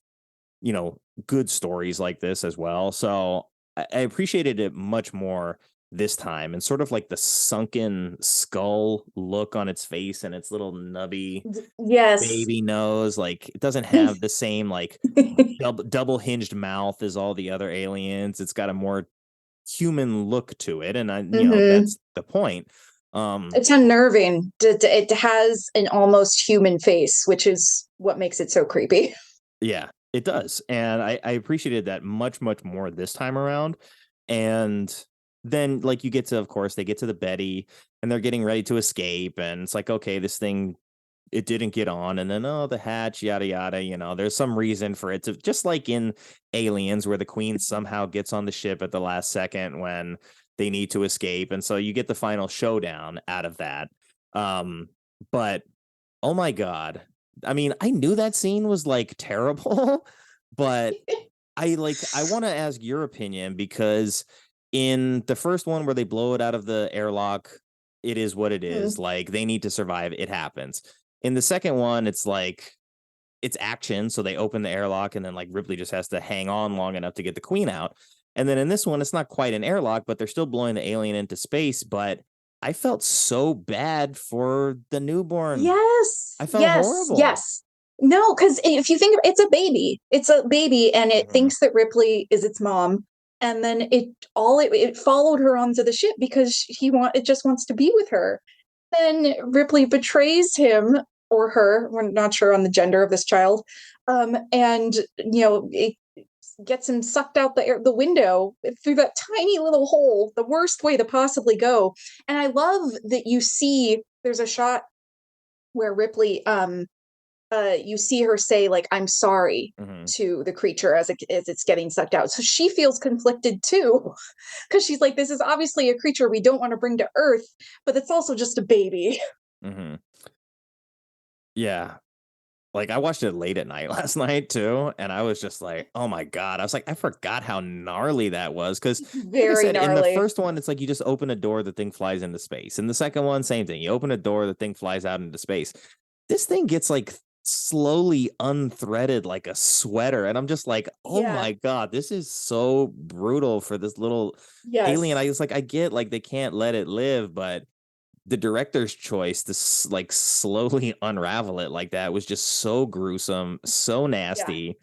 S2: good stories like this as well. So I appreciated it much more this time, and sort of like the sunken skull look on its face and its little nubby baby nose. Like it doesn't have the same like double hinged mouth as all the other aliens. It's got a more human look to it. And that's the point.
S3: It's unnerving. It has an almost human face, which is what makes it so creepy.
S2: Yeah, it does. And I appreciated that much, much more this time around. And then, like, you get to, of course, they get to the Betty and they're getting ready to escape. And it's like, okay, this thing, it didn't get on. And then, oh, the hatch, yada, yada. There's some reason for it to, just like in Aliens, where the Queen somehow gets on the ship at the last second when they need to escape. And so you get the final showdown out of that. But oh my God. I mean, I knew that scene was like terrible, but I want to ask your opinion, because in the first one where they blow it out of the airlock, it is what it is. Like, they need to survive. It happens. In the second one, it's like, it's action. So they open the airlock and then like Ripley just has to hang on long enough to get the Queen out. And then in this one, it's not quite an airlock, but they're still blowing the alien into space. But I felt so bad for the newborn.
S3: Yes.
S2: I felt horrible.
S3: Yes. No, because if you think it's a baby, and it thinks that Ripley is its mom. And then it followed her onto the ship because it just wants to be with her. Then Ripley betrays him or her. We're not sure on the gender of this child. And it gets him sucked out the window through that tiny little hole, the worst way to possibly go. And I love that you see there's a shot where Ripley you see her say, like, I'm sorry to the creature as it's getting sucked out. So she feels conflicted too, because she's like, this is obviously a creature we don't want to bring to Earth, but it's also just a baby.
S2: Yeah. Like, I watched it late at night last night too, and I was just like, oh my God. I was like, I forgot how gnarly that was, because like I said, gnarly. In the first one, it's like you just open a door, the thing flies into space. In the second one, same thing. You open a door, the thing flies out into space. This thing gets like slowly unthreaded like a sweater, and I'm just like, oh my God, this is so brutal for this little alien. I was like, I get like they can't let it live, but the director's choice to like slowly unravel it like that was just so gruesome, so nasty.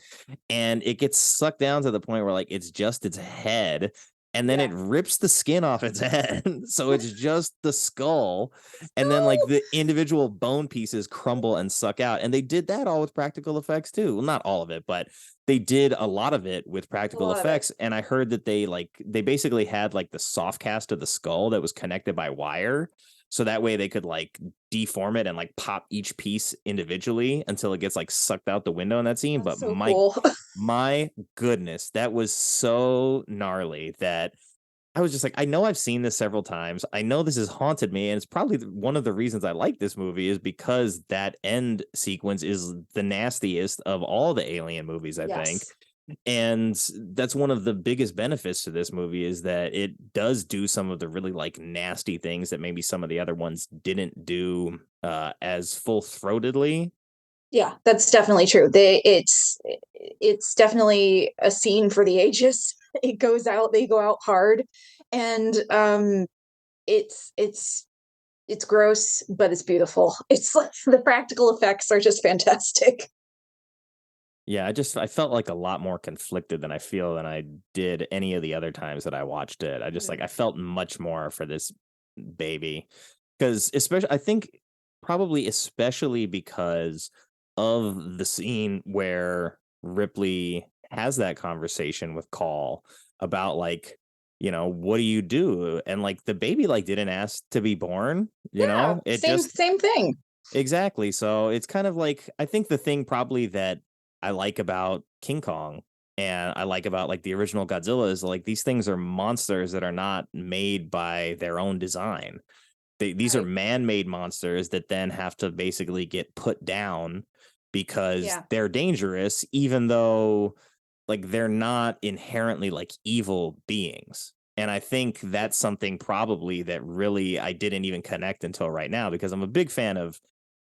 S2: And it gets sucked down to the point where like it's just its head, and then it rips the skin off its head. So it's just the skull, and then like the individual bone pieces crumble and suck out. And they did that all with practical effects too. Well, not all of it, but they did a lot of it with practical effects. And I heard that they basically had like the soft cast of the skull that was connected by wire. So that way they could like deform it and like pop each piece individually until it gets like sucked out the window in that scene. That's but so cool. My goodness, that was so gnarly that I was just like, I know I've seen this several times. I know this has haunted me. And it's probably one of the reasons I like this movie is because that end sequence is the nastiest of all the Alien movies, I think. And that's one of the biggest benefits to this movie is that it does do some of the really like nasty things that maybe some of the other ones didn't do as full-throatedly.
S3: Yeah, that's definitely true. It's definitely a scene for the ages. They go out hard, and it's gross, but it's beautiful. It's like the practical effects are just fantastic.
S2: Yeah, I felt like a lot more conflicted than I did any of the other times that I watched it. I just I felt much more for this baby, because especially because of the scene where Ripley has that conversation with Call about like, what do you do? And like the baby like didn't ask to be born,
S3: same thing.
S2: Exactly. So it's kind of like, I think the thing probably that I like about King Kong and I like about like the original Godzilla is like these things are monsters that are not made by their own design. These are man-made monsters that then have to basically get put down because they're dangerous, even though like they're not inherently like evil beings. And I think that's something probably that really I didn't even connect until right now, because I'm a big fan of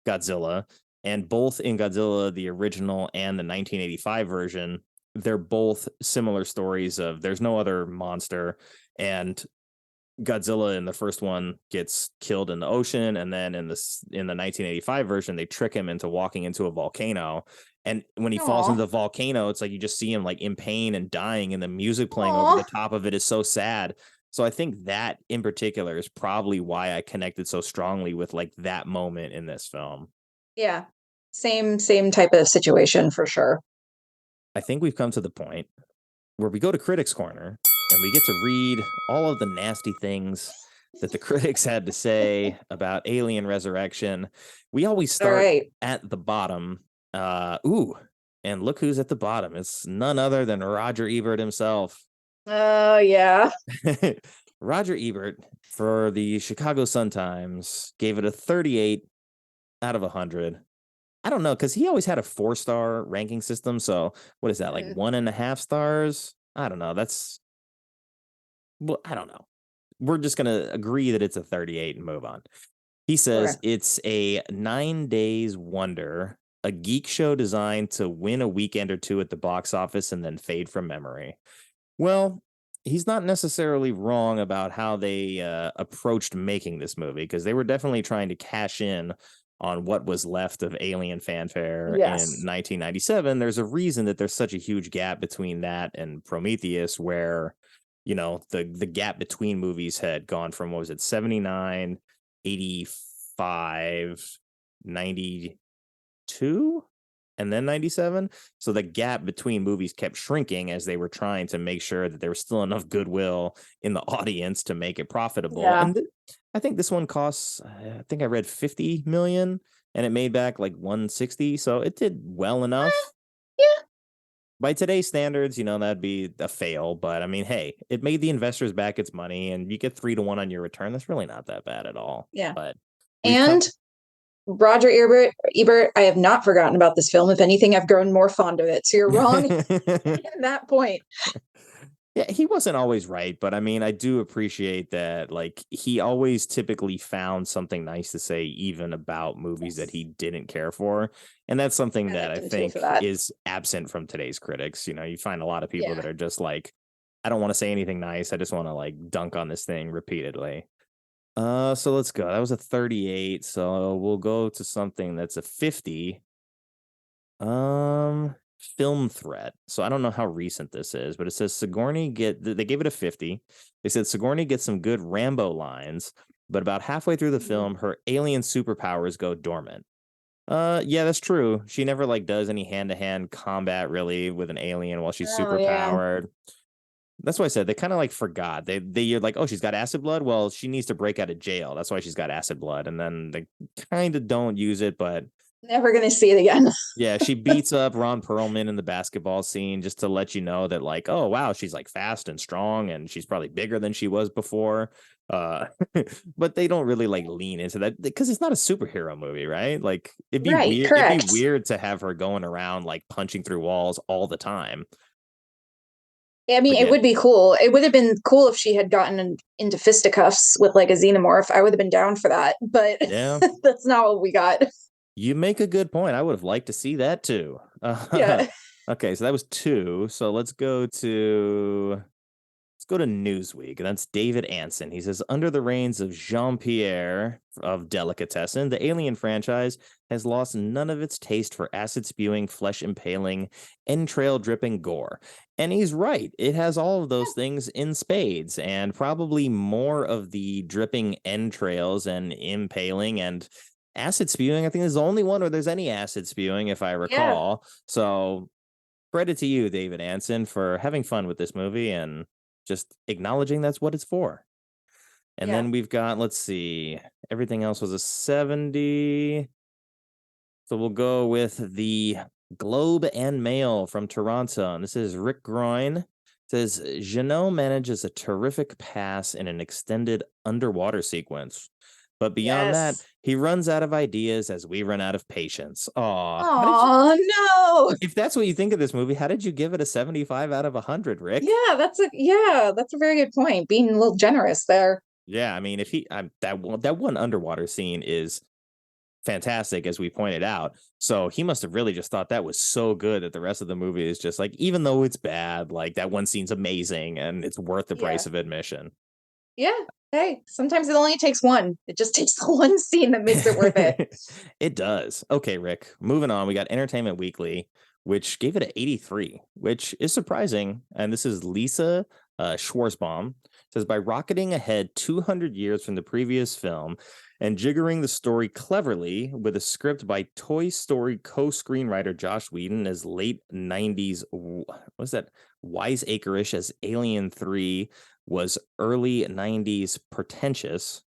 S2: Godzilla. And both in Godzilla, the original and the 1985 version, they're both similar stories of there's no other monster. And Godzilla in the first one gets killed in the ocean. And then in the 1985 version, they trick him into walking into a volcano. And when he falls into the volcano, it's like you just see him like in pain and dying. And the music playing over the top of it is so sad. So I think that in particular is probably why I connected so strongly with like that moment in this film.
S3: Yeah. Same type of situation for sure.
S2: I think we've come to the point where we go to Critics Corner and we get to read all of the nasty things that the critics had to say about Alien Resurrection. We always start at the bottom. And look who's at the bottom. It's none other than Roger Ebert himself.
S3: Oh, yeah.
S2: Roger Ebert, for the Chicago Sun-Times, gave it a 38 out of 100. I don't know, because he always had a 4-star ranking system. So what is that, like 1.5 stars? I don't know. I don't know. We're just going to agree that it's a 38 and move on. He says it's a 9 days wonder, a geek show designed to win a weekend or two at the box office and then fade from memory. Well, he's not necessarily wrong about how they approached making this movie, because they were definitely trying to cash in on what was left of Alien fanfare in 1997. There's a reason that there's such a huge gap between that and Prometheus, where, you know, the gap between movies had gone from, what was it, 79, 85, 92, and then 97. So the gap between movies kept shrinking as they were trying to make sure that there was still enough goodwill in the audience to make it profitable. And I think this one costs, I think I read 50 million and it made back like 160. So it did well enough. By today's standards, you know, that'd be a fail. But I mean, hey, it made the investors back its money and you get 3-1 on your return. That's really not that bad at all.
S3: Yeah.
S2: But
S3: Roger Ebert, I have not forgotten about this film. If anything, I've grown more fond of it. So you're wrong at that point.
S2: Yeah, he wasn't always right, but I mean, I do appreciate that. Like, he always typically found something nice to say, even about movies that he didn't care for. And that's something that I think is absent from today's critics. You know, you find a lot of people that are just like, I don't want to say anything nice. I just want to like dunk on this thing repeatedly. So let's go. That was a 38. So we'll go to something that's a 50. Film threat. So I don't know how recent this is, but it says Sigourney they gave it a 50. They said Sigourney gets some good Rambo lines, but about halfway through the film, her alien superpowers go dormant. Yeah, that's true. She never like does any hand-to-hand combat really with an alien while she's superpowered. That's why I said they kind of like forgot. They're like, oh, she's got acid blood. Well, she needs to break out of jail. That's why she's got acid blood. And then they kind of don't use it, but
S3: never gonna see it again.
S2: Yeah, she beats up Ron Perlman in the basketball scene just to let you know that, like, oh wow, she's like fast and strong, and she's probably bigger than she was before. But they don't really like lean into that because it's not a superhero movie, right? Like, it'd be weird. It'd be weird to have her going around like punching through walls all the time.
S3: I mean, it would be cool. It would have been cool if she had gotten into fisticuffs with like a xenomorph. I would have been down for that, but that's not what we got.
S2: You make a good point. I would have liked to see that too. Okay, so that was 2. So let's go to Newsweek. And that's David Anson. He says, under the reigns of Jean-Pierre of Delicatessen, the Alien franchise has lost none of its taste for acid-spewing, flesh-impaling, entrail-dripping gore. And he's right. It has all of those things in spades, and probably more of the dripping entrails and impaling and acid spewing. I think this is the only one where there's any acid spewing, if I recall. So credit to you, David Anson, for having fun with this movie and just acknowledging that's what it's for. And then we've got, let's see, everything else was a 70. So we'll go with the Globe and Mail from Toronto. And this is Rick Groin. It says, Jeunet manages a terrific pass in an extended underwater sequence. But beyond that, he runs out of ideas as we run out of patience.
S3: Oh, no.
S2: If that's what you think of this movie, how did you give it a 75 out of 100, Rick?
S3: Yeah, that's a very good point. Being a little generous there.
S2: Yeah, I mean, if that one underwater scene is fantastic, as we pointed out. So he must have really just thought that was so good that the rest of the movie is just like, even though it's bad, like that one scene's amazing and it's worth the price of admission.
S3: Yeah. Hey, sometimes it only takes one. It just takes the one scene that makes it worth it.
S2: It does. Okay, Rick, moving on. We got Entertainment Weekly, which gave it an 83, which is surprising. And this is Lisa Schwarzbaum. Says, by rocketing ahead 200 years from the previous film and jiggering the story cleverly with a script by Toy Story co-screenwriter Josh Whedon as late 90s, what's that, wiseacre-ish as Alien 3 was early 90s pretentious,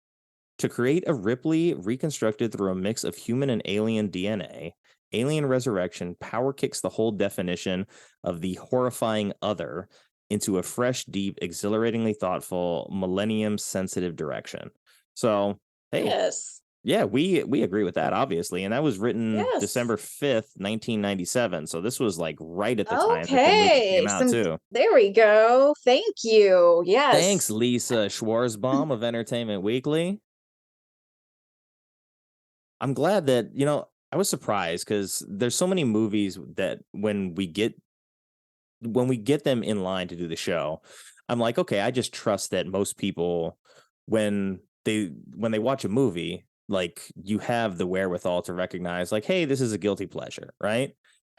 S2: to create a Ripley reconstructed through a mix of human and alien DNA, Alien Resurrection power kicks the whole definition of the horrifying other into a fresh, deep, exhilaratingly thoughtful, millennium-sensitive direction. So, hey,
S3: Yes.
S2: yeah, we agree with that, obviously. And that was written
S3: Yes.
S2: December 5th, 1997. So this was like right at the time that the movie came out, too.
S3: There we go. Thank you. Yes.
S2: Thanks, Lisa Schwarzbaum of Entertainment Weekly. I'm glad that, I was surprised because there's so many movies that when we get them in line to do the show, I'm like, okay, I just trust that most people, when they watch a movie, like, you have the wherewithal to recognize, like, hey, this is a guilty pleasure, right?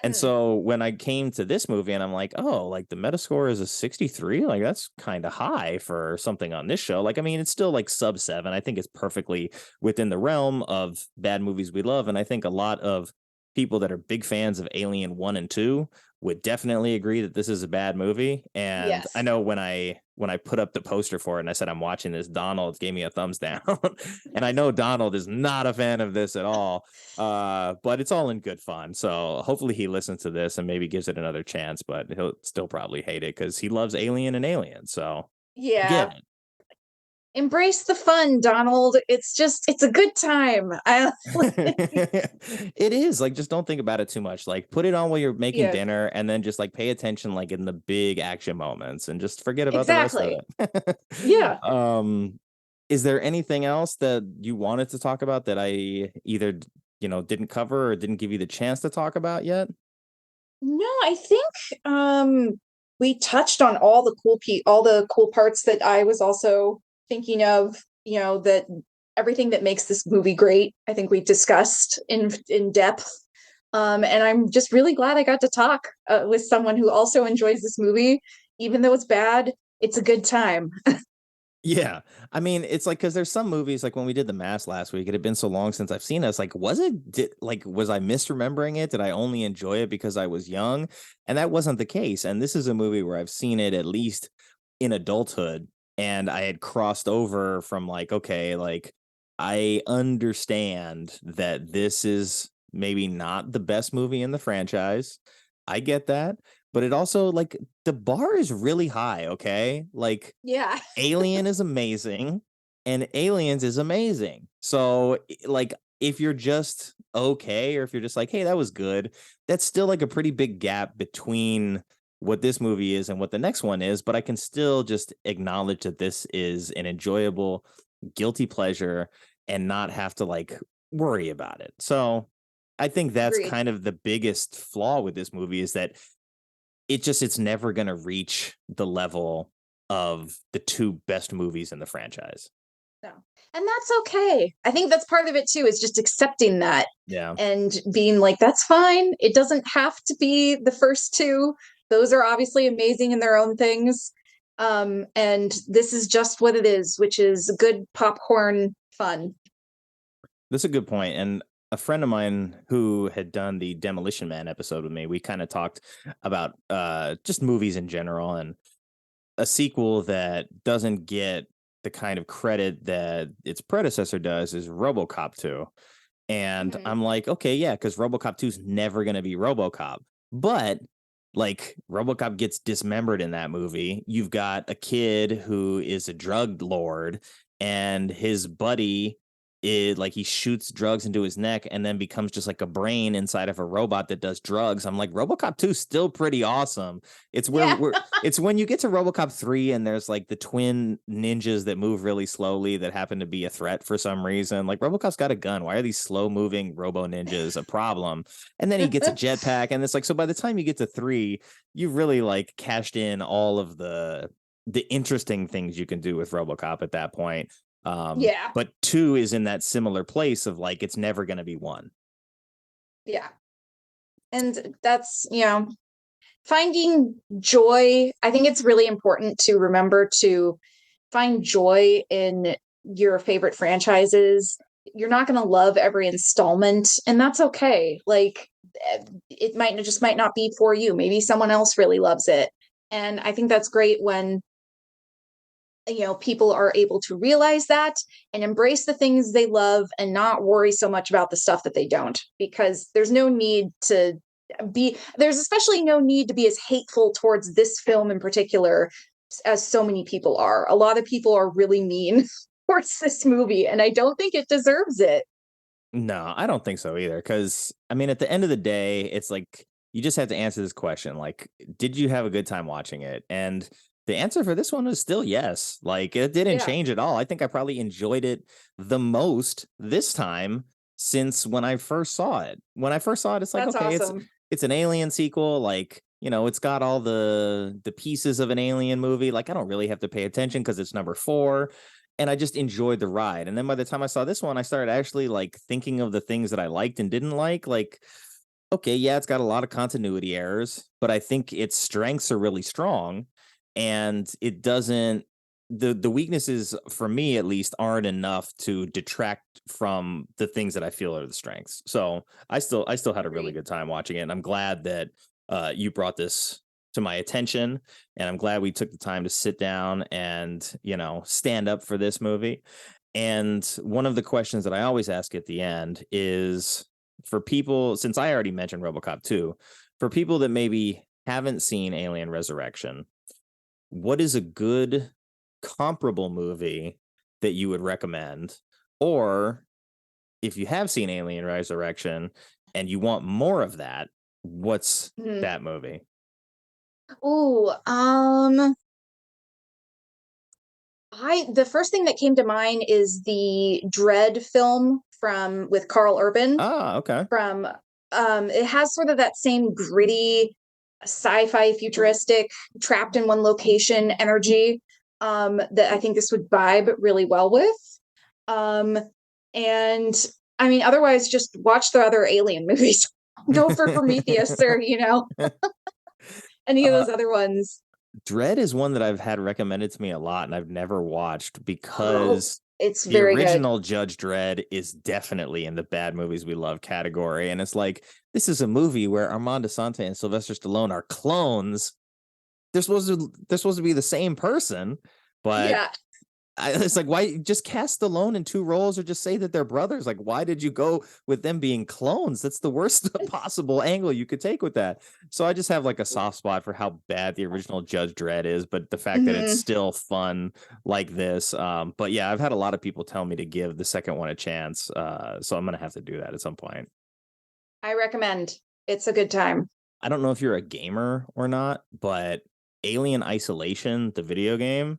S2: And so when I came to this movie and I'm like, oh, like the Metascore is a 63, like that's kind of high for something on this show. Like, I mean, it's still like sub 7. I think it's perfectly within the realm of bad movies we love. And I think a lot of people that are big fans of Alien 1 and 2 would definitely agree that this is a bad movie. And
S3: Yes.
S2: I know when I put up the poster for it and I said I'm watching this, Donald gave me a thumbs down. And I know Donald is not a fan of this at all. But it's all in good fun. So hopefully he listens to this and maybe gives it another chance, but he'll still probably hate it because he loves Alien and Alien. So
S3: Yeah. Embrace the fun, Donald. It's a good time.
S2: It is, like, just don't think about it too much. Like, put it on while you're making dinner and then just like pay attention, like in the big action moments, and just forget about the rest of it.
S3: Yeah.
S2: Is there anything else that you wanted to talk about that I either, didn't cover or didn't give you the chance to talk about yet?
S3: No, I think we touched on all the cool parts that I was also thinking of, that everything that makes this movie great, I think we discussed in depth. And I'm just really glad I got to talk with someone who also enjoys this movie. Even though it's bad, it's a good time.
S2: Yeah. I mean, it's like, because there's some movies, like when we did The Mask last week, it had been so long since I've seen this. Like, was I misremembering it? Did I only enjoy it because I was young? And that wasn't the case. And this is a movie where I've seen it at least in adulthood. And I had crossed over from like, okay, like, I understand that this is maybe not the best movie in the franchise. I get that. But it also, like, the bar is really high, okay? Like,
S3: Yeah.
S2: Alien is amazing, and Aliens is amazing. So, like, if you're just okay, or if you're just like, hey, that was good, that's still like a pretty big gap between what this movie is and what the next one is. But I can still just acknowledge that this is an enjoyable, guilty pleasure and not have to like worry about it. So I think that's
S3: Agreed.
S2: kind of the biggest flaw with this movie, is that it's never going to reach the level of the two best movies in the franchise.
S3: No. And that's okay. I think that's part of it too, is just accepting that.
S2: Yeah.
S3: And being like, that's fine. It doesn't have to be the first two. Those are obviously amazing in their own things. And this is just what it is, which is good popcorn fun.
S2: That's a good point. And a friend of mine who had done the Demolition Man episode with me, we kind of talked about just movies in general, and a sequel that doesn't get the kind of credit that its predecessor does is RoboCop 2. And I'm like, okay, yeah, because RoboCop 2 is never going to be RoboCop. But like, RoboCop gets dismembered in that movie. You've got a kid who is a drug lord, and his buddy he shoots drugs into his neck and then becomes just like a brain inside of a robot that does drugs. I'm like, RoboCop 2 is still pretty awesome. It's it's when you get to RoboCop 3 and there's like the twin ninjas that move really slowly that happen to be a threat for some reason. Like, RoboCop's got a gun. Why are these slow moving robo ninjas a problem? And then he gets a jetpack, and it's like, so by the time you get to 3, you've really like cashed in all of the interesting things you can do with RoboCop at that point.
S3: Yeah.
S2: But 2 is in that similar place of like, it's never going to be 1.
S3: Yeah. And that's, finding joy. I think it's really important to remember to find joy in your favorite franchises. You're not going to love every installment, and that's okay. Like, it might not be for you. Maybe someone else really loves it. And I think that's great when, people are able to realize that and embrace the things they love and not worry so much about the stuff that they don't, because there's especially no need to be as hateful towards this film in particular as so many people are. A lot of people are really mean towards this movie, and I don't think it deserves it.
S2: No, I don't think so either. Because, I mean, at the end of the day, it's like you just have to answer this question. Like, did you have a good time watching it? And the answer for this one is still yes. Like, it didn't change at all. I think I probably enjoyed it the most this time since when I first saw it. When I first saw it, it's like,
S3: That's
S2: okay,
S3: awesome.
S2: it's an Alien sequel. Like, it's got all the pieces of an Alien movie. Like, I don't really have to pay attention because it's number 4. And I just enjoyed the ride. And then by the time I saw this one, I started actually like thinking of the things that I liked and didn't like. Like, okay, yeah, it's got a lot of continuity errors, but I think its strengths are really strong. And it doesn't, the weaknesses for me at least aren't enough to detract from the things that I feel are the strengths. So I still had a really good time watching it. And I'm glad that you brought this to my attention, and I'm glad we took the time to sit down and stand up for this movie. And one of the questions that I always ask at the end is, for people, since I already mentioned RoboCop 2, for people that maybe haven't seen Alien Resurrection, what is a good comparable movie that you would recommend? Or if you have seen Alien Resurrection and you want more of that, what's that movie?
S3: Ooh, the first thing that came to mind is the Dread film with Carl Urban.
S2: Oh, okay.
S3: It has sort of that same gritty sci-fi futuristic trapped in one location energy that I think this would vibe really well with. And I mean, otherwise just watch the other Alien movies. Go for Prometheus or, any of those other ones.
S2: Dread is one that I've had recommended to me a lot and I've never watched because
S3: it's
S2: the
S3: very
S2: original
S3: good.
S2: Judge Dredd is definitely in the bad movies we love category. And it's like, this is a movie where Armand Assante and Sylvester Stallone are clones. They're supposed to be the same person, but
S3: Yeah.
S2: It's like, why just cast Stallone in 2 roles or just say that they're brothers? Like, why did you go with them being clones? That's the worst possible angle you could take with that. So I just have like a soft spot for how bad the original Judge Dredd is, but the fact that it's still fun like this. But yeah, I've had a lot of people tell me to give the second one a chance. So I'm going to have to do that at some point.
S3: I recommend. It's a good time.
S2: I don't know if you're a gamer or not, but Alien Isolation, the video game,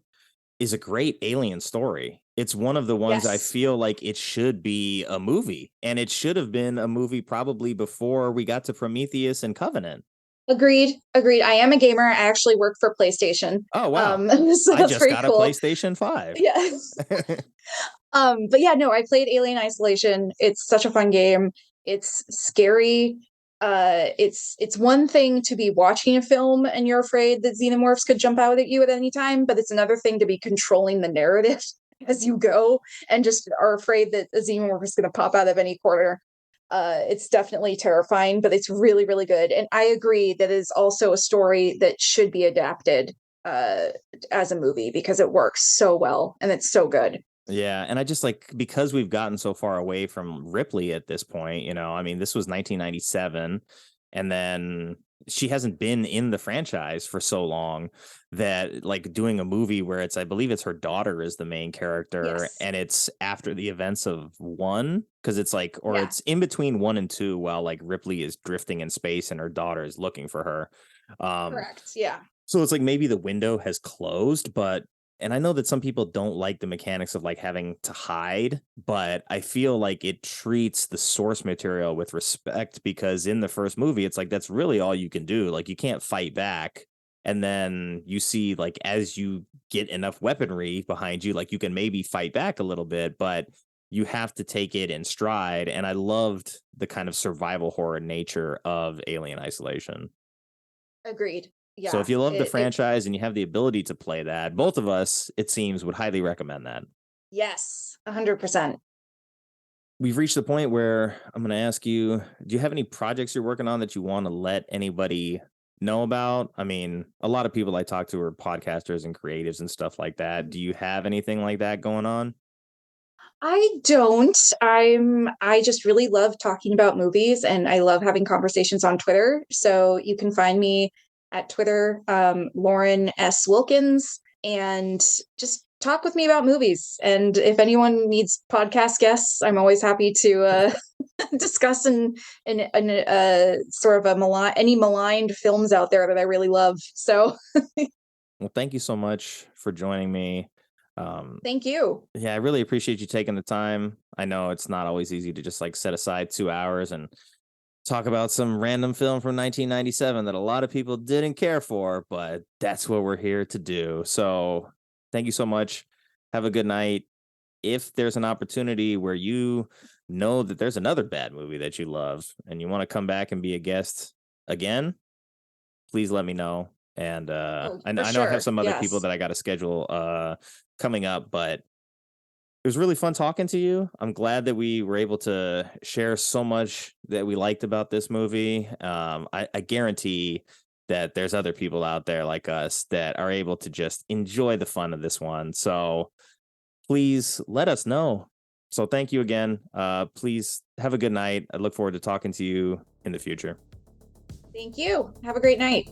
S2: is a great alien story. It's one of the ones I feel like it should be a movie, and it should have been a movie probably before we got to Prometheus and Covenant.
S3: Agreed. I am a gamer. I actually work for PlayStation.
S2: Oh, wow.
S3: So
S2: I
S3: that's
S2: just
S3: pretty
S2: got
S3: cool.
S2: a PlayStation 5.
S3: Yeah. But yeah, no, I played Alien Isolation. It's such a fun game. It's scary. It's one thing to be watching a film and you're afraid that xenomorphs could jump out at you at any time, but it's another thing to be controlling the narrative as you go and just are afraid that a xenomorph is going to pop out of any corner. It's definitely terrifying, but it's really, really good. And I agree that it is also a story that should be adapted as a movie because it works so well and it's so good.
S2: Yeah, and I just like, because we've gotten so far away from Ripley at this point, I mean, this was 1997, and then she hasn't been in the franchise for so long that like doing a movie where I believe it's her daughter is the main character, and it's after the events of 1, because it's like, or it's in between 1 and 2 while like Ripley is drifting in space and her daughter is looking for her.
S3: Correct. Yeah.
S2: So it's like maybe the window has closed, and I know that some people don't like the mechanics of like having to hide, but I feel like it treats the source material with respect, because in the first movie, it's like, that's really all you can do. Like, you can't fight back. And then you see, like, as you get enough weaponry behind you, like, you can maybe fight back a little bit, but you have to take it in stride. And I loved the kind of survival horror nature of Alien Isolation.
S3: Agreed. Yeah.
S2: So if you love the franchise and you have the ability to play that, both of us, it seems, would highly recommend that.
S3: Yes, 100%.
S2: We've reached the point where I'm going to ask you, do you have any projects you're working on that you want to let anybody know about? I mean, a lot of people I talk to are podcasters and creatives and stuff like that. Do you have anything like that going on?
S3: I don't. I just really love talking about movies and I love having conversations on Twitter. So you can find me at Twitter, Lauren S. Wilkins, and just talk with me about movies. And if anyone needs podcast guests, I'm always happy to discuss and sort of any maligned films out there that I really love. So
S2: Well, thank you so much for joining me.
S3: Thank you.
S2: Yeah, I really appreciate you taking the time. I know it's not always easy to just like set aside 2 hours and talk about some random film from 1997 that a lot of people didn't care for, but that's what we're here to do. So thank you so much. Have a good night. If there's an opportunity where you know that there's another bad movie that you love and you want to come back and be a guest again, please let me know. And I know I have some other people that I got to schedule coming up, but it was really fun talking to you. I'm glad that we were able to share so much that we liked about this movie. I guarantee that there's other people out there like us that are able to just enjoy the fun of this one. So please let us know. So thank you again. Please have a good night. I look forward to talking to you in the future.
S3: Thank you. Have a great night.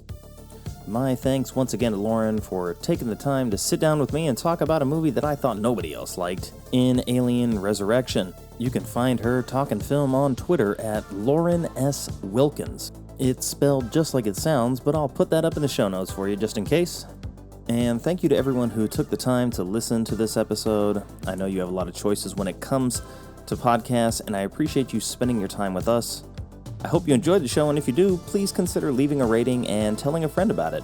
S2: My thanks once again to Lauren for taking the time to sit down with me and talk about a movie that I thought nobody else liked, in Alien Resurrection. You can find her talking film on Twitter at Lauren S. Wilkins. It's spelled just like it sounds, but I'll put that up in the show notes for you just in case. And thank you to everyone who took the time to listen to this episode. I know you have a lot of choices when it comes to podcasts, and I appreciate you spending your time with us. I hope you enjoyed the show, and if you do, please consider leaving a rating and telling a friend about it.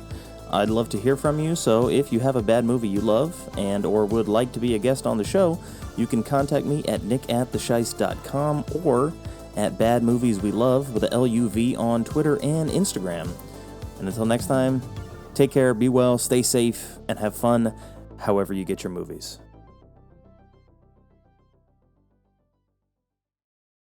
S2: I'd love to hear from you, so if you have a bad movie you love and or would like to be a guest on the show, you can contact me at nick@thesheist.com or at Bad Movies We Love with a LUV on Twitter and Instagram. And until next time, take care, be well, stay safe, and have fun however you get your movies.